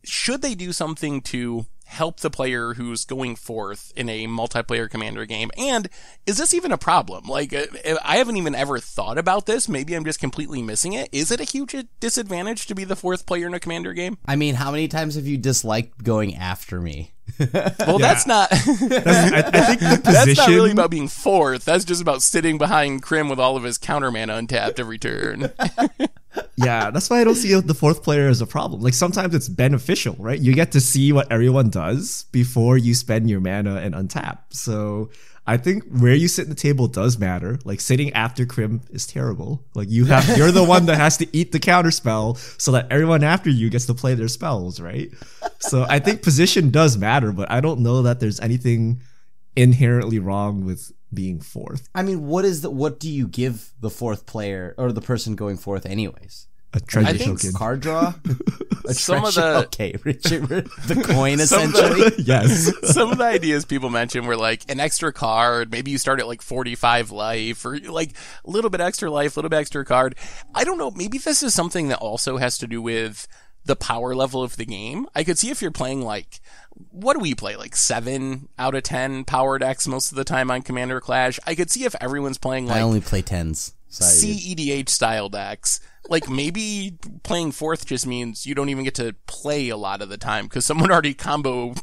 Should they do something to help the player who's going 4th in a multiplayer Commander game? And is this even a problem? Like, I haven't even ever thought about this. Maybe I'm just completely missing it. Is it a huge disadvantage to be the 4th player in a Commander game? I mean, how many times have you disliked going after me? Well, that's not. I think the position. That's not really about being 4th. That's just about sitting behind Krim with all of his counter mana untapped every turn. Yeah, that's why I don't see the 4th player as a problem. Like sometimes it's beneficial, right? You get to see what everyone does before you spend your mana and untap. So I think where you sit in the table does matter. Like sitting after Krim is terrible. Like you're the one that has to eat the counter spell so that everyone after you gets to play their spells, right? So I think position does matter, but I don't know that there's anything inherently wrong with being 4th. I mean, what do you give the 4th player or the person going 4th anyways? A treasure I think token. Card draw? Some of the Okay, Richard, the coin essentially. Yes. some of the ideas people mentioned were like an extra card. Maybe you start at like 45 life, or like a little bit extra life, a little bit extra card. I don't know. Maybe this is something that also has to do with the power level of the game. I could see if you're playing like, what do we play? Like 7 out of 10 power decks most of the time on Commander Clash. I could see if everyone's playing like I only play 10s. Sorry, CEDH style decks. Like maybe playing 4th just means you don't even get to play a lot of the time because someone already combo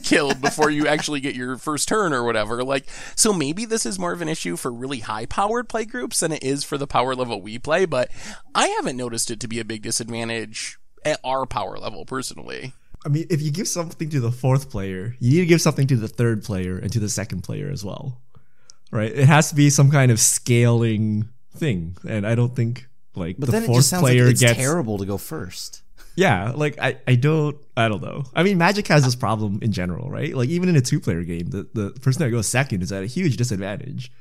killed before you actually get your first turn or whatever. Like, so maybe this is more of an issue for really high powered play groups than it is for the power level we play, but I haven't noticed it to be a big disadvantage at our power level personally. I mean, if you give something to the 4th player, you need to give something to the 3rd player and to the 2nd player as well, right? It has to be some kind of scaling thing, and I don't think like but the then it 4th just sounds like player it's gets terrible to go first. Yeah, like I don't know. I mean, Magic has this problem in general, right? Like even in a 2-player game, the person that goes second is at a huge disadvantage.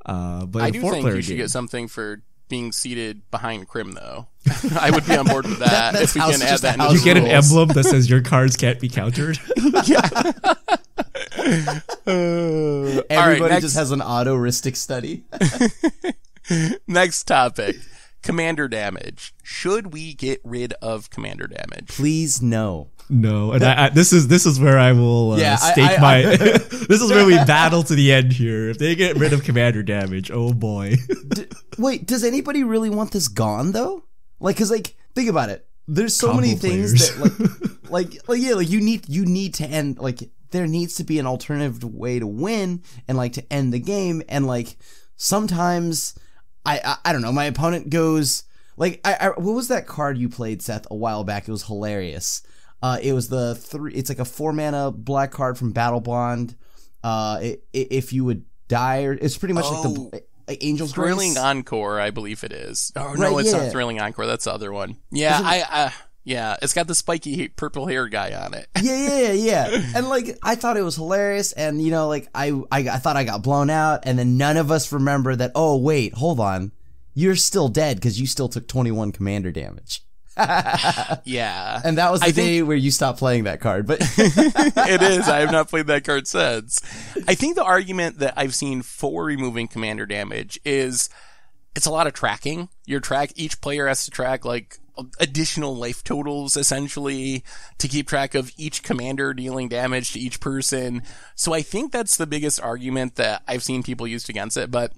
But I in do a think 4-player you should game, get something for being seated behind Crim, though. I would be on board with that if we can add that into the you get an rules. emblem that says your cards can't be countered. Everybody just has an auto-ristic study. Next topic. Commander damage. Should we get rid of commander damage? Please, no. No, and this is where I will stake my. This is where we battle to the end here. If they get rid of commander damage, oh boy. Wait, does anybody really want this gone though? Like, cause like, think about it. There's so Combo many things players. that like you need to end, like there needs to be an alternative way to win and like to end the game, and like sometimes I don't know, my opponent goes like what was that card you played, Seth, a while back? It was hilarious. It was it's like a 4-mana black card from Battle Bond. If you would die, or it's pretty much like Angel's Grace. Thrilling Encore, I believe it is. Oh Right, no, it's yeah. not Thrilling Encore. That's the other one. Yeah, yeah, it's got the spiky purple hair guy on it. Yeah. And like I thought it was hilarious, and you know, like I thought I got blown out, and then none of us remember that. Oh wait, hold on, you're still dead because you still took 21 commander damage. Yeah, And that was the day where you stopped playing that card. But it is. I have not played that card since. I think the argument that I've seen for removing commander damage is it's a lot of tracking. Each player has to track like additional life totals essentially to keep track of each commander dealing damage to each person. So I think that's the biggest argument that I've seen people used against it, but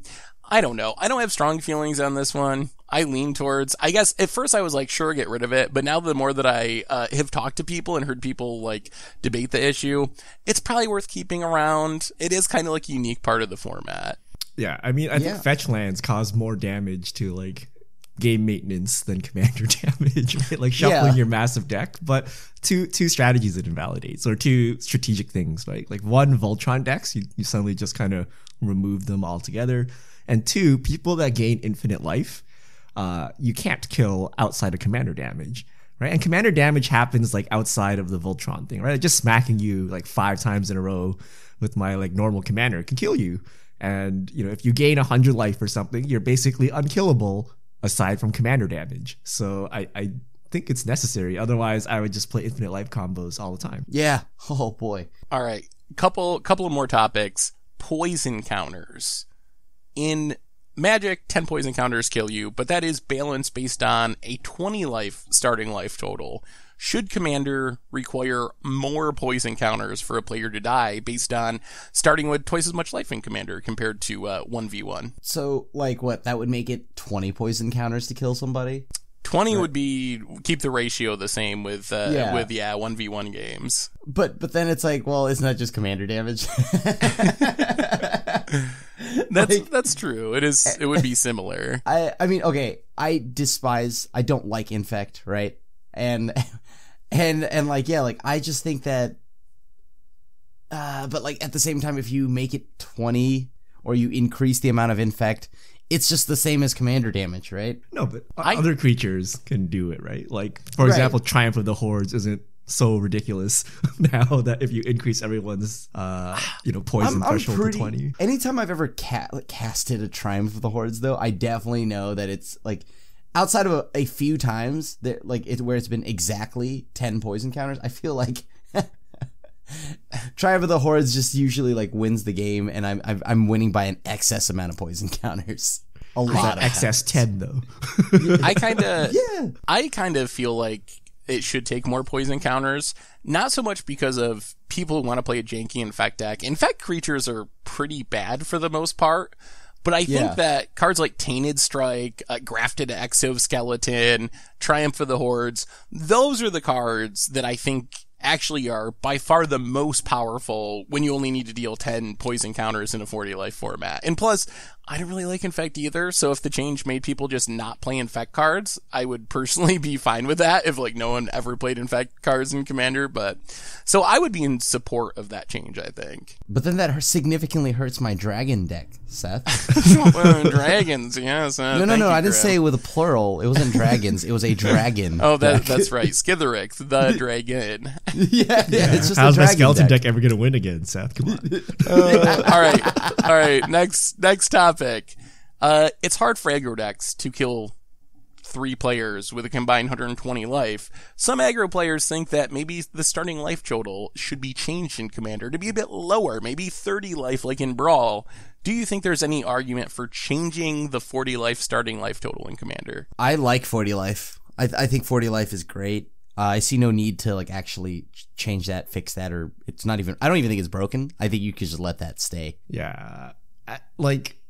I don't know. I don't have strong feelings on this one. I lean towards, I guess at first I was like, sure, get rid of it. But now the more that I have talked to people and heard people like debate the issue, it's probably worth keeping around. It is kind of like a unique part of the format. Yeah, I mean, I think fetch lands cause more damage to like game maintenance than commander damage, right? Like shuffling your massive deck. But two strategies it invalidates, or two strategic things, right? Like one, Voltron decks, you suddenly just kind of remove them altogether. And two, people that gain infinite life, you can't kill outside of commander damage, right? And commander damage happens like outside of the Voltron thing, right? Just smacking you like 5 times in a row with my like normal commander can kill you. And you know, if you gain 100 life or something, you're basically unkillable aside from commander damage. So I think it's necessary. Otherwise, I would just play infinite life combos all the time. yeah, oh boy. All right. Couple of more topics. Poison counters. In Magic, 10 poison counters kill you, but that is balanced based on a 20 life starting life total. Should Commander require more poison counters for a player to die based on starting with twice as much life in Commander compared to 1v1? So like what? That would make it 20 poison counters to kill somebody? 20 would be keep the ratio the same with 1v1 games. But then it's like, well, isn't that just commander damage? That's true. It would be similar. I mean, okay, I don't like infect, right? And like, yeah, like I just think that but like at the same time, if you make it 20 or you increase the amount of infect, it's just the same as commander damage, right? No, but other creatures can do it, right? Like, for example, Triumph of the Hordes isn't so ridiculous now that if you increase everyone's poison threshold to 20. Anytime I've ever casted a Triumph of the Hordes, though, I definitely know that it's like outside of a few times that like where it's been exactly 10 poison counters, I feel like Triumph of the Hordes just usually like wins the game, and I'm winning by an excess amount of poison counters. A lot of excess 10 though. I kind of feel like it should take more poison counters. Not so much because of people who want to play a janky infect deck. Infect creatures are pretty bad for the most part. But I think that cards like Tainted Strike, Grafted Exoskeleton, Triumph of the Hordes, those are the cards that I think actually are by far the most powerful when you only need to deal 10 poison counters in a 40 life format. And plus, I don't really like Infect either, so if the change made people just not play Infect cards, I would personally be fine with that if like no one ever played Infect cards in Commander, but so I would be in support of that change, I think. But then that significantly hurts my dragon deck, Seth. Dragons, yes. No, I didn't say it with a plural. It wasn't dragons. It was a dragon. Oh, that's right. Skitheric, the dragon. Yeah, it's just How's a my dragon skeleton deck. deck ever going to win again, Seth? Come on. All right. Next topic. It's hard for aggro decks to kill 3 players with a combined 120 life. Some aggro players think that maybe the starting life total should be changed in Commander to be a bit lower, maybe 30 life like in Brawl. Do you think there's any argument for changing the 40 life starting life total in Commander? I like 40 life. I think 40 life is great. I see no need to like actually change that, fix that, or it's not even. I don't even think it's broken. I think you could just let that stay. Yeah,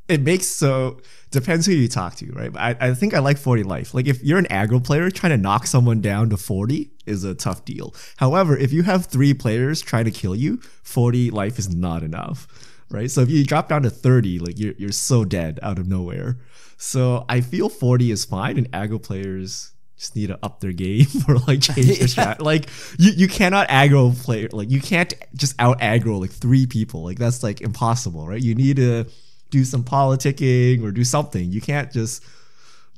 it makes so depends who you talk to, right? But I think I like 40 life. Like if you're an aggro player, trying to knock someone down to 40 is a tough deal. However, if you have 3 players trying to kill you, 40 life is not enough, right? So if you drop down to 30, like you're so dead out of nowhere. So I feel 40 is fine, and aggro players just need to up their game or like change their strat. Like you cannot aggro player, like you can't just out aggro like 3 people. Like that's like impossible, right? You need to do some politicking or do something. You can't just,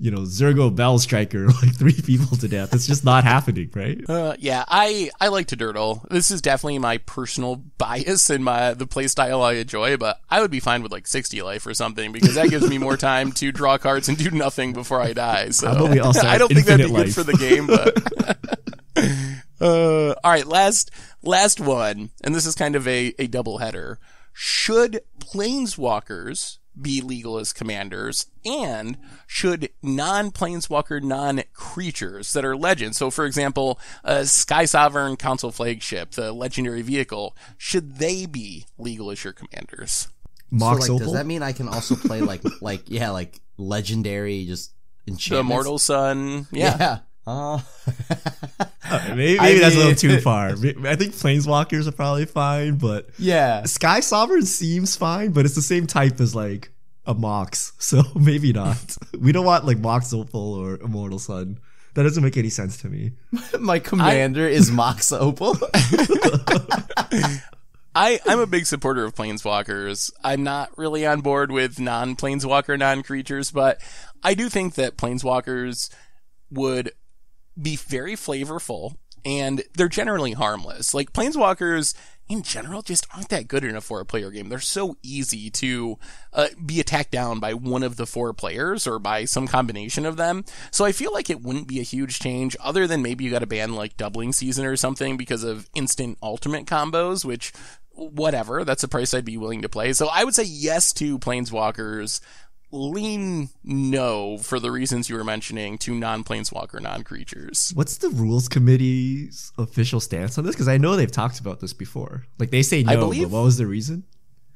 Zergo Bell Striker like 3 people to death. It's just not happening, right? Yeah, I like to dirtle. This is definitely my personal bias and the play style I enjoy, but I would be fine with like 60 life or something because that gives me more time to draw cards and do nothing before I die. So How about we also I don't think that'd be life? good for the game, but all right, last one, and this is kind of a double header. Should Planeswalkers be legal as commanders, and should non-Planeswalker, non-creatures that are legends, so for example, Sky Sovereign Council Flagship, the legendary vehicle, should they be legal as your commanders? Mox so, Opal? does that mean I can also play like legendary just enchantments? The Immortal Sun, yeah. Maybe that's a little too far. I think Planeswalkers are probably fine, but yeah, Sky Sovereign seems fine, but it's the same type as like a Mox, so maybe not. We don't want like Mox Opal or Immortal Sun. That doesn't make any sense to me. My commander is Mox Opal. I'm a big supporter of Planeswalkers. I'm not really on board with non-Planeswalker, non-creatures, but I do think that Planeswalkers would be very flavorful, and they're generally harmless. Like, Planeswalkers, in general, just aren't that good enough for a player game. They're so easy to be attacked down by one of the 4 players, or by some combination of them. So I feel like it wouldn't be a huge change, other than maybe you got to ban, like, Doubling Season or something because of instant ultimate combos, which, whatever, that's a price I'd be willing to play. So I would say yes to Planeswalkers, lean no for the reasons you were mentioning to non-Planeswalker, non-creatures. What's the rules committee's official stance on this? Because I know they've talked about this before. Like they say no, but what was the reason?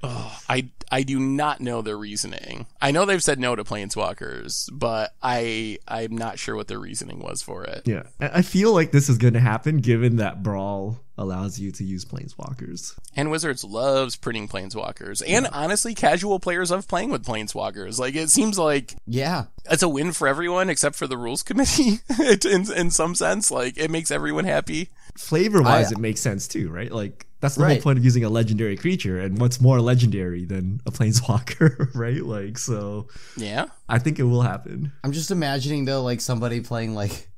I do not know their reasoning. I know they've said no to Planeswalkers, but I'm not sure what their reasoning was for it. Yeah, I feel like this is going to happen given that Brawl allows you to use Planeswalkers. And Wizards loves printing Planeswalkers. And honestly, casual players love playing with Planeswalkers. Like, it seems like it's a win for everyone except for the rules committee in some sense. Like, it makes everyone happy. Flavor-wise, it makes sense too, right? Like, that's the whole point of using a legendary creature, and what's more legendary than a Planeswalker, right? Like, so... Yeah. I think it will happen. I'm just imagining, though, like, somebody playing, like,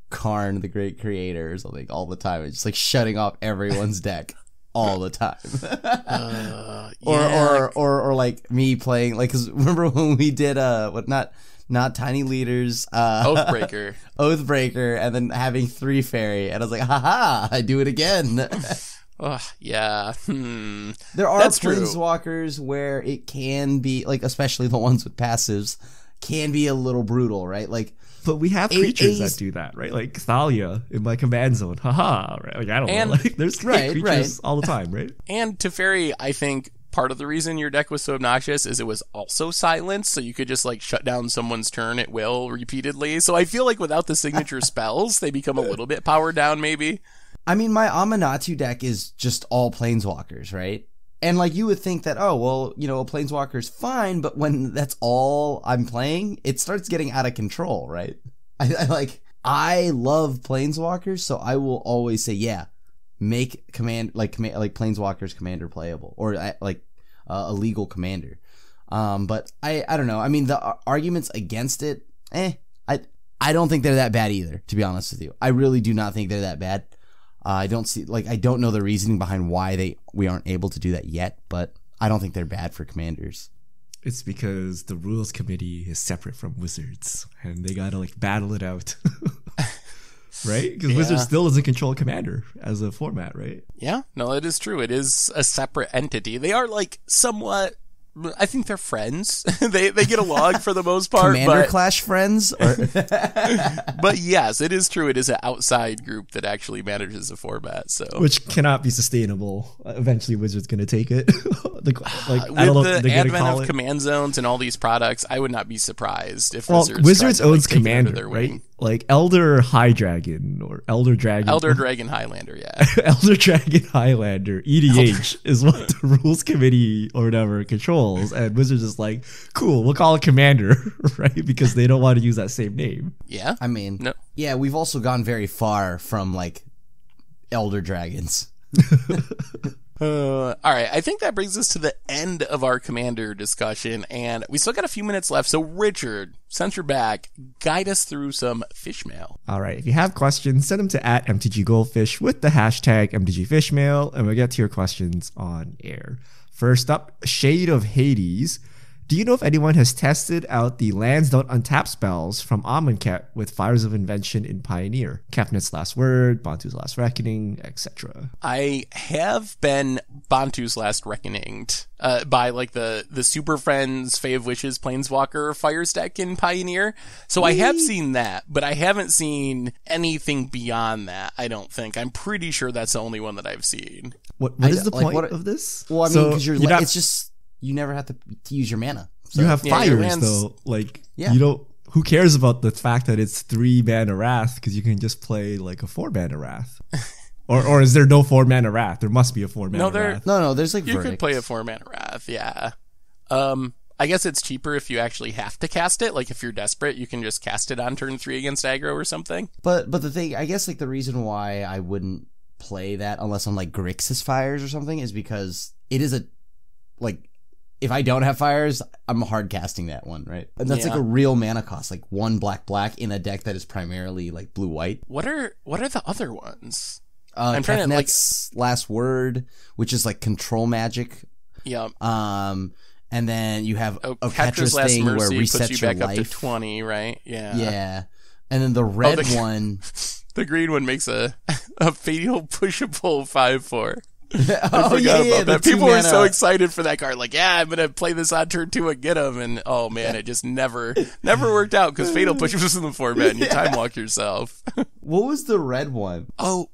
Karn, the Great Creator, or something all the time. It's just, like, shutting off everyone's deck all the time. Or like, me playing, like, because remember when we did, not Tiny Leaders, Oathbreaker, and then having 3 fairy, and I was like, haha, I do it again. Yeah. There are Planeswalkers where it can be, like, especially the ones with passives, can be a little brutal, right? Like, but we have creatures that do that, right? Like Thalia in my command zone. Haha, right? Like, I don't know. Like, there's creatures all the time, right? And Teferi, I think part of the reason your deck was so obnoxious is it was also silenced, so you could just, like, shut down someone's turn at will repeatedly. So I feel like without the signature spells, they become a little bit powered down, maybe. I mean, my Amanatu deck is just all Planeswalkers, right? And like you would think that, oh, well, you know, a Planeswalker's fine, but when that's all I'm playing, it starts getting out of control, right? I love Planeswalkers, so I will always say, yeah, make like Planeswalkers commander playable, or a legal commander. But I don't know. I mean, the arguments against it, I don't think they're that bad either, to be honest with you. I really do not think they're that bad. I don't know the reasoning behind why we aren't able to do that yet, but I don't think they're bad for commanders. It's because the rules committee is separate from Wizards, and they gotta like battle it out, right? Because Wizards still doesn't control Commander as a format, right? Yeah, no, it is true. It is a separate entity. They are like somewhat. I think they're friends. they get along for the most part. Commander Clash friends? But yes, it is true. It is an outside group that actually manages the format. So, which cannot be sustainable. Eventually, Wizards going to take it. With the advent of command zones and all these products, I would not be surprised if Wizards owns Commander, right? Like Elder High Dragon or Elder Dragon. Elder Dragon Highlander, yeah. Elder Dragon Highlander, EDH, is what the rules committee or whatever controls. And Wizards is like, cool, we'll call it Commander, right? Because they don't want to use that same name. Yeah. I mean, yeah, we've also gone very far from like Elder Dragons. All right, I think that brings us to the end of our Commander discussion, and we still got a few minutes left. So, Richard, since you're back, guide us through some fish mail. All right, if you have questions, send them to @MTGGoldfish with the hashtag MTGFishmail, and we'll get to your questions on air. First up, Shade of Hades. Do you know if anyone has tested out the lands don't untap spells from Amonkhet with Fires of Invention in Pioneer? Kefnet's Last Word, Bantu's Last Reckoning, etc. I have been Bantu's Last Reckoning by like the Super Friends Fae of Wishes Planeswalker Fires deck in Pioneer. So I have seen that, but I haven't seen anything beyond that, I don't think. I'm pretty sure that's the only one that I've seen. What is the point of this? Well, I mean, because it's just... You never have to use your mana. So. You have fires though. Like you don't. Who cares about the fact that it's 3-mana Wrath? Because you can just play like a 4-mana Wrath. or is there no 4-mana Wrath? There must be a 4-mana Wrath. No. There's like you could play a 4-mana Wrath. Yeah. I guess it's cheaper if you actually have to cast it. Like if you're desperate, you can just cast it on turn 3 against aggro or something. But the thing, I guess, like the reason why I wouldn't play that unless I'm like Grixis Fires or something is because it is a like. If I don't have fires, I'm hard casting that one, right? And that's like a real mana cost, like 1 black in a deck that is primarily like blue-white. What are the other ones? I'm trying to Last Word, which is like control magic. Yeah. And then you have Ketra's Last thing Mercy where resets puts you back up to 20, right? Yeah. Yeah. And then the red one, the green one makes a fatal pushable 5/4. I forgot about that. People were so excited for that card. Like, yeah, I'm going to play this on turn 2 and get him. And oh man, it just never worked out because Fatal Push was in the format and you time walk yourself. What was the red one? I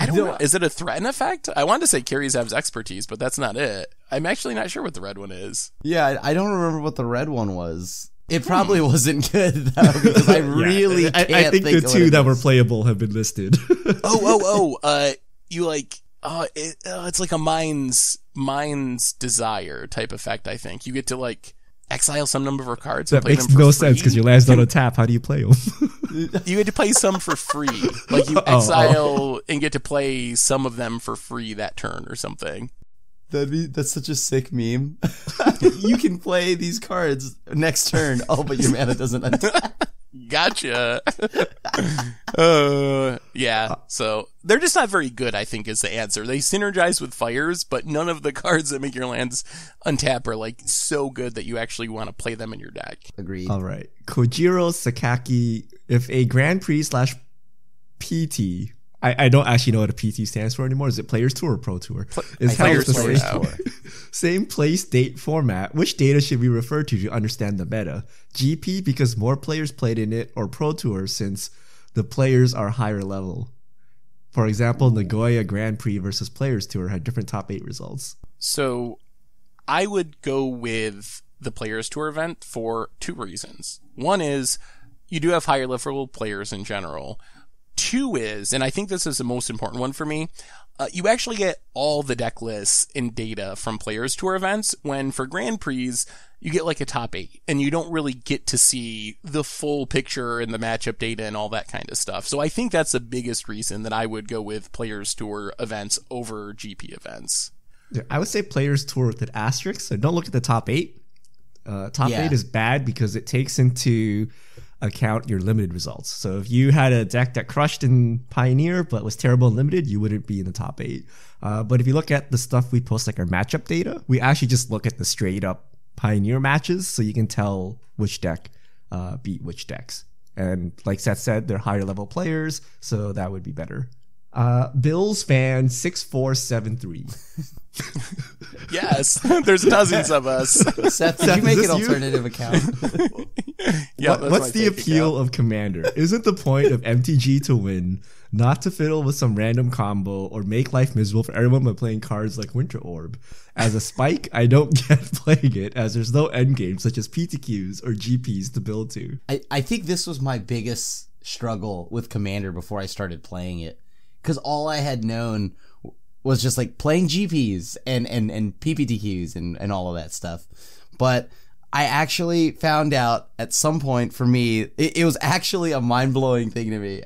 don't know. Is it a threaten effect? I wanted to say Carries Ev's Expertise, but that's not it. I'm actually not sure what the red one is. Yeah, I don't remember what the red one was. It probably wasn't good though, because I really can't I think the 2 that were playable have been listed. You like... it's like a mind's desire type effect, I think. You get to, like, exile some number of cards and that play them for makes no free. sense because your lands don't tap. How do you play them? You get to play some for free. Like, you exile and get to play some of them for free that turn or something. That's such a sick meme. You can play these cards next turn. Oh, but your mana doesn't untap. Gotcha. Yeah. So they're just not very good, I think, is the answer. They synergize with fires, but none of the cards that make your lands untap are like so good that you actually want to play them in your deck. Agreed. All right. Kojiro Sakaki, if a Grand Prix / PT, I don't actually know what a PT stands for anymore. Is it Players Tour or Pro Tour? Is Players Tour. Same place, date, format. Which data should we refer to understand the meta? GP because more players played in it, or Pro Tour since the players are higher level? For example, Nagoya Grand Prix versus Players Tour had different top 8 results. So I would go with the Players Tour event for 2 reasons. One is you do have higher level players in general. 2 is, and I think this is the most important one for me, you actually get all the deck lists and data from Players Tour events, when for Grand Prix, you get like a top 8, and you don't really get to see the full picture and the matchup data and all that kind of stuff. So I think that's the biggest reason that I would go with Players Tour events over GP events. I would say Players Tour with an asterisk, so don't look at the top 8. Top 8 is bad because it takes into account your limited results. So if you had a deck that crushed in Pioneer but was terrible in limited, you wouldn't be in the top 8. But if you look at the stuff we post, like our matchup data, we actually just look at the straight up Pioneer matches, so you can tell which deck beat which decks. And like Seth said, they're higher level players, so that would be better. Bills fan 6473. Yes, there's dozens of us. Seth, did you make an alternative account? Yeah, what's the appeal of Commander? Isn't the point of MTG to win, not to fiddle with some random combo or make life miserable for everyone by playing cards like Winter Orb? As a spike, I don't get playing it, as there's no endgame such as PTQs or GPs to build to. I think this was my biggest struggle with Commander before I started playing it, because all I had known was just like playing GPs and PPTQs and all of that stuff. But I actually found out at some point, for me, it was actually a mind-blowing thing to me,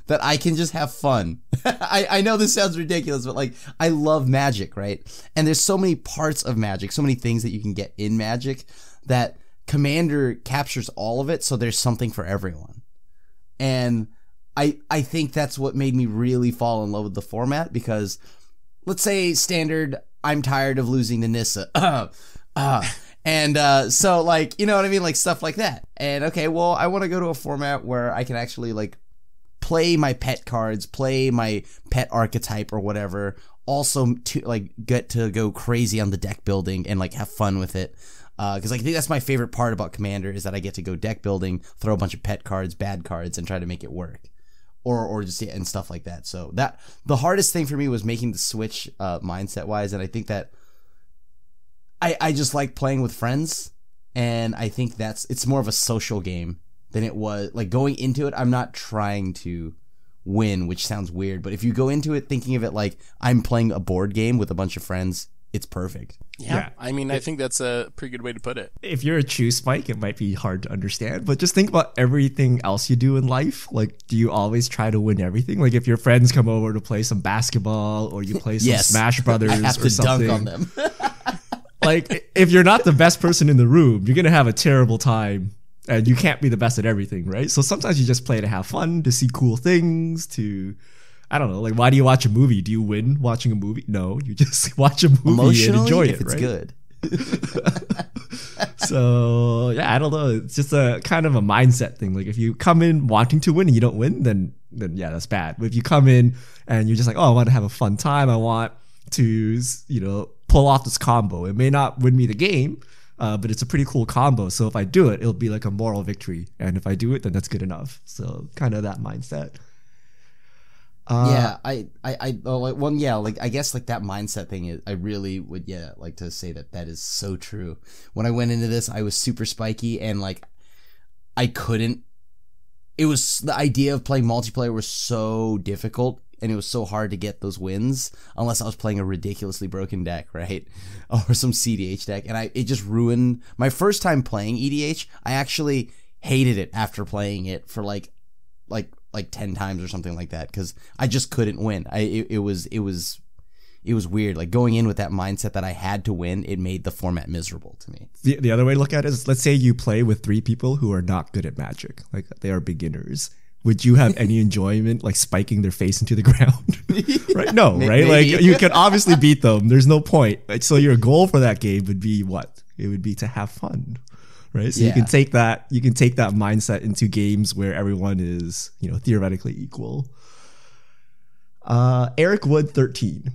that I can just have fun. I know this sounds ridiculous, but like, I love Magic, right? And there's so many parts of Magic, so many things that you can get in Magic, that Commander captures all of it, so there's something for everyone. And I think that's what made me really fall in love with the format, because let's say Standard, I'm tired of losing to Nissa. And so like, you know what I mean? Like stuff like that. And okay, well, I want to go to a format where I can actually like play my pet cards, play my pet archetype or whatever. Also to like get to go crazy on the deck building and like have fun with it. Because I think that's my favorite part about Commander, is that I get to go deck building, throw a bunch of pet cards, bad cards, and try to make it work. Or just, yeah, and stuff like that. So that the hardest thing for me was making the switch mindset wise, and I think that I just like playing with friends, and I think it's more of a social game than it was. Like going into it, I'm not trying to win, which sounds weird, but if you go into it thinking of it like I'm playing a board game with a bunch of friends, it's perfect. Yeah. I mean, I think that's a pretty good way to put it. If you're a true spike, it might be hard to understand, but just think about everything else you do in life. Like, do you always try to win everything? Like, if your friends come over to play some basketball, or you play some Smash Brothers, I have or to something, dunk on them. like, if you're not the best person in the room, you're gonna have a terrible time, and you can't be the best at everything, right? So sometimes you just play to have fun, to see cool things, to, I don't know, like, why do you watch a movie? Do you win watching a movie? No, you just watch a movie and enjoy it, if it's right? good. So yeah, I don't know. It's just a kind of a mindset thing. Like, if you come in wanting to win and you don't win, then yeah, that's bad. But if you come in and you're just like, oh, I want to have a fun time, I want to, you know, pull off this combo. It may not win me the game, but it's a pretty cool combo. So if I do it, it'll be like a moral victory. And if I do it, then that's good enough. So kind of that mindset. Yeah, I guess like that mindset thing is, I really would, like to say that is so true. When I went into this, I was super spiky, and like, it was, the idea of playing multiplayer was so difficult, and it was so hard to get those wins unless I was playing a ridiculously broken deck, right? Or some CDH deck, and it just ruined my first time playing EDH. I actually hated it after playing it for like 10 times or something like that, because I just couldn't win. It was weird. Like, going in with that mindset that I had to win, it made the format miserable to me. The other way to look at it is, let's say you play with 3 people who are not good at Magic, like they are beginners. Would you have any enjoyment like spiking their face into the ground? Right? No, right? Maybe. Like, you can obviously beat them. There's no point. So your goal for that game would be what? It would be to have fun. Right, so you can take that mindset into games where everyone is, you know, theoretically equal. Eric Wood 13.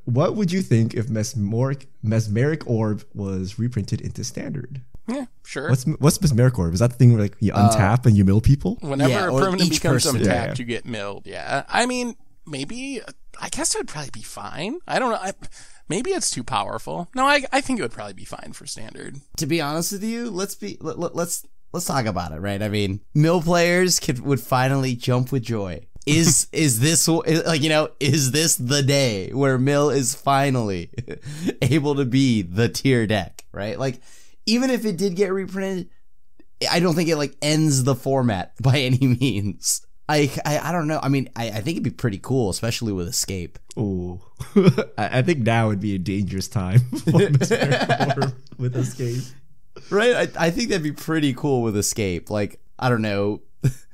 What would you think if Mesmeric Orb was reprinted into Standard? Yeah, sure. What's Mesmeric Orb? Is that the thing where like you untap and you mill people? Whenever a permanent becomes untapped, you get milled. Yeah, I mean, maybe. I guess it would probably be fine. I don't know. Maybe it's too powerful. No, I think it would probably be fine for Standard. To be honest with you, let's talk about it, right? I mean, mill players would finally jump with joy is this like, is this the day where Mill is finally able to be the tier deck, right? Like, even if it did get reprinted, I don't think it like ends the format by any means. I don't know. I mean, I think it'd be pretty cool, especially with Escape. Ooh. I think now would be a dangerous time for with Escape. Right? I think that'd be pretty cool with Escape. Like, I don't know.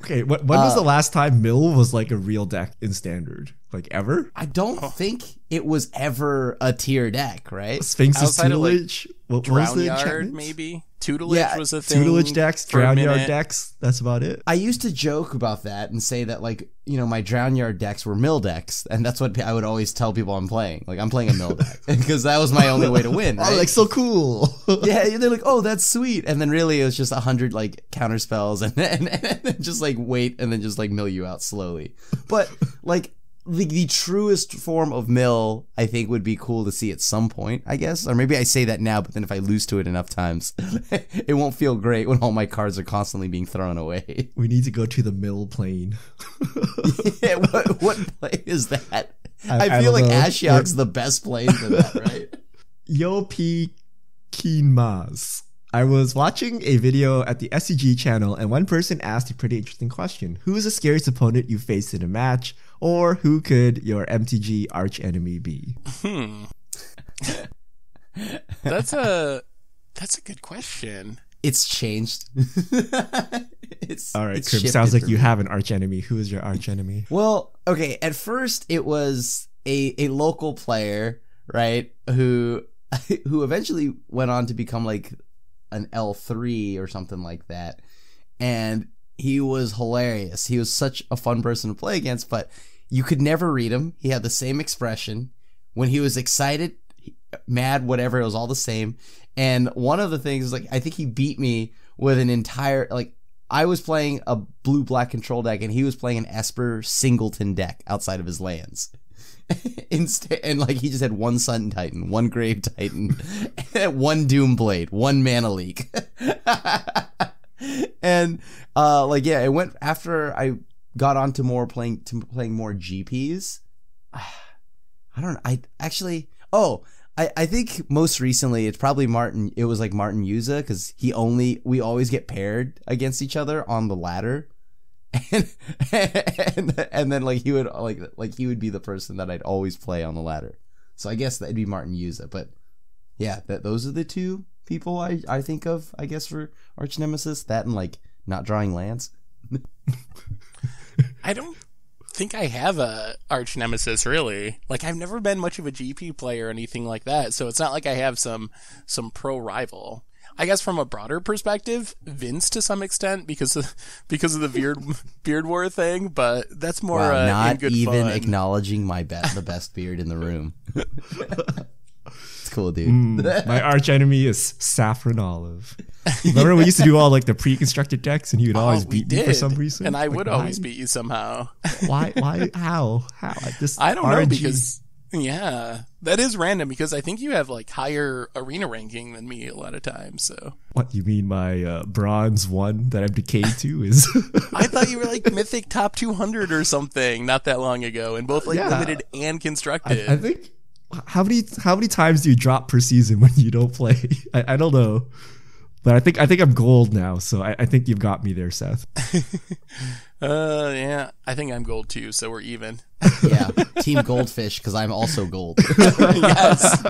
Okay, when was the last time Mill was like a real deck in Standard? Like, ever? I don't think it was ever a tier deck, right? Sphinx's Outside of, like, tutelage? What was the Drown Yard, enchantment? maybe? Tutelage was a thing. Tutelage decks, for a Drown Yard minute. decks. That's about it. I used to joke about that and say that, like, my Drown Yard decks were Mill decks, and that's what I would always tell people I'm playing. Like, I'm playing a Mill deck, because that was my only way to win, right? Oh, like, so cool. Yeah, they're like, oh, that's sweet. And then really it was just 100, like, counter spells, and then just, like, wait, and then just, like, mill you out slowly. But, like, the truest form of Mill, I think, would be cool to see at some point, I guess. Or maybe I say that now, but then if I lose to it enough times, it won't feel great when all my cards are constantly being thrown away. We need to go to the Mill plane. Yeah, what plane is that? I I feel don't like know. Ashiok's the best plane for that, right? Yo P. Kinmaz. I was watching a video at the SCG channel, and one person asked a pretty interesting question. Who is the scariest opponent you faced in a match? Or who could your MTG arch enemy be? That's a good question. It's changed. All right, it's Krim, shifted sounds like for you me. have an arch enemy. Who is your arch enemy? Well, okay, at first it was a local player, right, who eventually went on to become like an L3 or something like that. And he was hilarious. He was such a fun person to play against, but you could never read him. He had the same expression. When he was excited, mad, whatever, it was all the same. And one of the things is, like, I think he beat me with an entire, like, I was playing a blue-black control deck, and he was playing an Esper Singleton deck outside of his lands. Instead, and like, he just had one Sun Titan, one Grave Titan, one Doom Blade, one Mana Leak. And like, yeah, it went after I got on to playing more GPs. I don't know. I think most recently it's probably Martin. It was like Martin Yuza, because we always get paired against each other on the ladder. And then like he would be the person that I'd always play on the ladder. So I guess that'd be Martin Yuza. But yeah, those are the two people I think of, I guess, for arch nemesis. That and like not drawing lands. I don't think I have a arch nemesis, really. Like, I've never been much of a GP player or anything like that, so it's not like I have some pro rival. I guess from a broader perspective, Vince to some extent, because of the beard war thing, but that's more Wow, in not good even fun. acknowledging the best beard in the room. It's cool, dude. My arch enemy is Saffron Olive. Remember we used to do all like the pre-constructed decks, and he would always We beat me for did, some reason. and I Like, would why? always beat you somehow. Why? How? I don't know, because yeah, that is random, because I think you have like higher arena ranking than me a lot of times. So What, you mean my bronze 1 that I'm decayed to is? I thought you were like mythic top 200 or something not that long ago, in both like Yeah. limited and constructed. I think how many times do you drop per season when you don't play? I don't know, but I think I'm gold now, so I think you've got me there, Seth. Yeah, I think I'm gold too, so we're even. Yeah, Team Goldfish, because I'm also gold. Yes.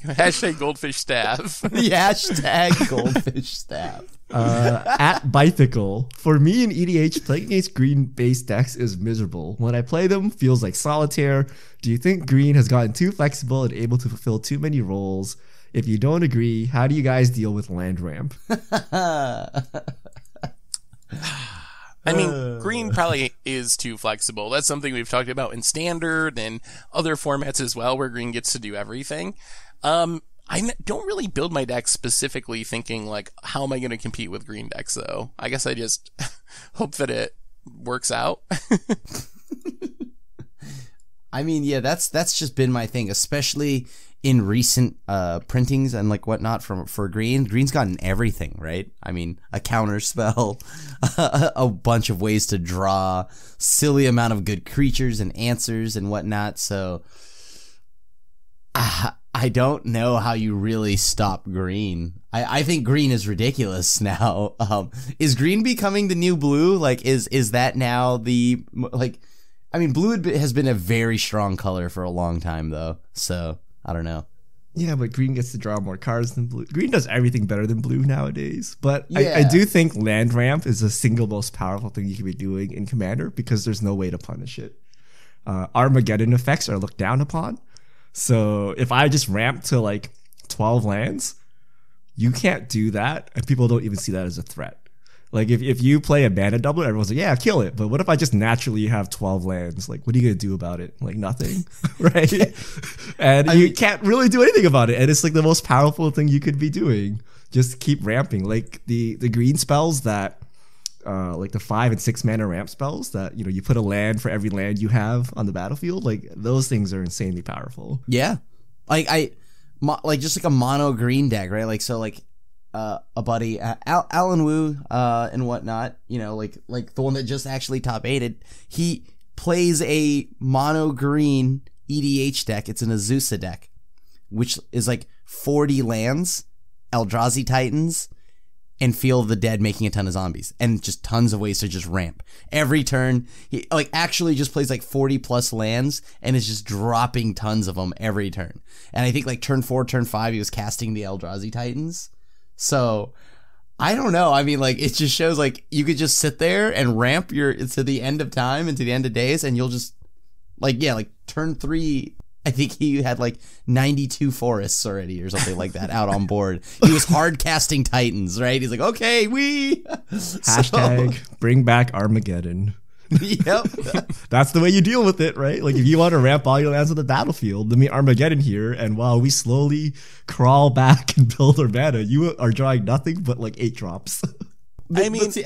Hashtag goldfish staff. The hashtag Goldfish staff. At Bicycle, for me in EDH, playing against green-based decks is miserable. When I play them, feels like solitaire. Do you think green has gotten too flexible and able to fulfill too many roles? If you don't agree, how do you guys deal with land ramp? I mean, green probably is too flexible. That's something we've talked about in standard and other formats as well, where green gets to do everything. Don't really build my deck specifically thinking like, how am I going to compete with green decks though? I guess I just hope that it works out. I mean, yeah, that's just been my thing, especially in recent printings and like whatnot for green. Green's gotten everything, right? I mean, a counter spell, a bunch of ways to draw, silly amount of good creatures and answers and whatnot. So I don't know how you really stop green. I think green is ridiculous now. Is green becoming the new blue? Like, is that now the, like, I mean, blue has been a very strong color for a long time, though. So I don't know. Yeah, but green gets to draw more cards than blue. Green does everything better than blue nowadays. But Yeah. I do think land ramp is the single most powerful thing you can be doing in Commander because there's no way to punish it. Armageddon effects are looked down upon. So if I just ramp to like 12 lands, you can't do that. And people don't even see that as a threat. Like if you play a mana doubler, everyone's like, yeah, kill it. But what if I just naturally have 12 lands? Like, what are you going to do about it? Like nothing, right? And you can't really do anything about it. And it's like the most powerful thing you could be doing. Just keep ramping. Like the green spells that, like the 5 and 6 mana ramp spells that, you know, you put a land for every land you have on the battlefield. Like those things are insanely powerful. Yeah. Like like just like a mono green deck, right? Like, so like, a buddy, Alan Wu, and whatnot, you know, like the one that just actually top 8'd, he plays a mono green EDH deck. It's an Azusa deck, which is like 40 lands, Eldrazi Titans, and Field of the Dead, making a ton of zombies, and just tons of ways to just ramp. Every turn, he like actually just plays like 40 plus lands, and is just dropping tons of them every turn. And I think like turn 4, turn 5, he was casting the Eldrazi Titans. So, I don't know. I mean, like, it just shows, like, you could just sit there and ramp to the end of time and to the end of days, and you'll just, like, yeah, like, turn 3, I think he had, like, 92 forests already or something like that out on board. He was hard casting Titans, right? He's like, okay, Hashtag bring back Armageddon. Yep. That's the way you deal with it, right? Like if you want to ramp all your lands on the battlefield, let me Armageddon here, and while we slowly crawl back and build our mana, you are drawing nothing but like 8 drops. I mean, see,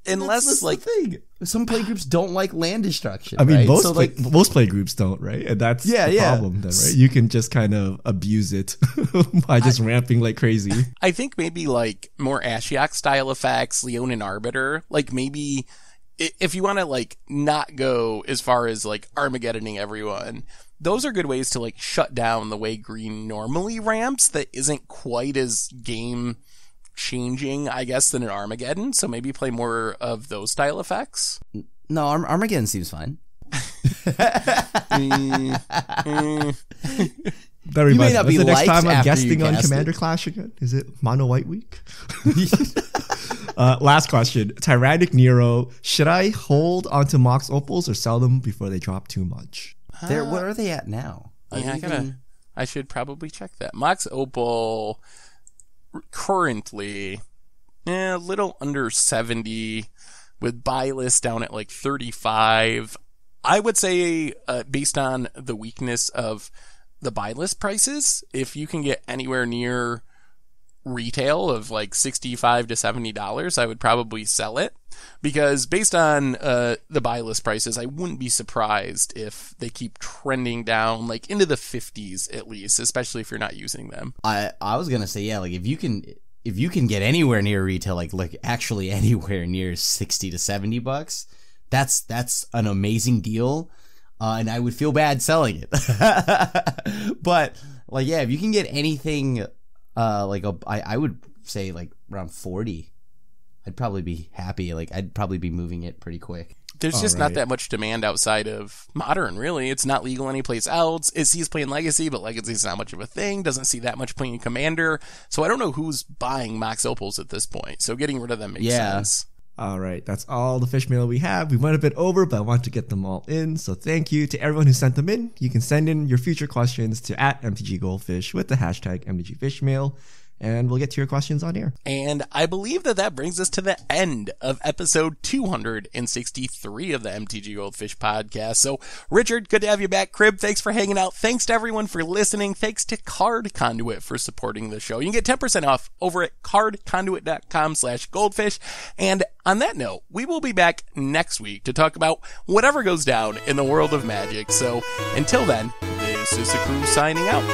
unless that's like the thing. Some play groups don't like land destruction. I mean, right? most play groups don't, right? And that's the problem then, right? You can just kind of abuse it by just ramping like crazy. I think maybe like more Ashiok style effects, Leonin Arbiter, like maybe if you want to like not go as far as like Armageddoning everyone, those are good ways to like shut down the way green normally ramps that isn't quite as game changing, I guess, than an Armageddon. So maybe play more of those style effects. No, Armageddon seems fine. That You may not be the next liked time I'm after guesting you on cast Commander it. Clash again? Is it Mono White Week? Last question. Tyrannic Nero. Should I hold onto Mox Opals or sell them before they drop too much? Where are they at now? Yeah, I should probably check that. Mox Opal currently a little under 70, with buy list down at like 35. I would say based on the weakness of the buy list prices, if you can get anywhere near retail of like $65 to $70, I would probably sell it, because based on the buy list prices, I wouldn't be surprised if they keep trending down like into the 50s at least, especially if you're not using them. I was gonna say, yeah, like if you can get anywhere near retail, like actually anywhere near 60 to $70, that's an amazing deal. And I would feel bad selling it. But like, yeah, if you can get anything I would say like around 40, I'd probably be happy. Like I'd probably be moving it pretty quick. There's just not that much demand outside of Modern, really. It's not legal anyplace else. He's playing Legacy, but Legacy's not much of a thing. Doesn't see that much playing Commander. So I don't know who's buying Mox Opals at this point. So getting rid of them makes sense. All right, that's all the fish mail we have. We went a bit over, but I want to get them all in. So thank you to everyone who sent them in. You can send in your future questions to @MTGGoldfish with the hashtag MTGFishmail. and we'll get to your questions on air. And I believe that brings us to the end of episode 263 of the MTG Goldfish podcast. So, Richard, good to have you back. Crib, thanks for hanging out. Thanks to everyone for listening. Thanks to Card Conduit for supporting the show. You can get 10% off over at cardconduit.com/goldfish. And on that note, we will be back next week to talk about whatever goes down in the world of Magic. So, until then, this is the crew signing out.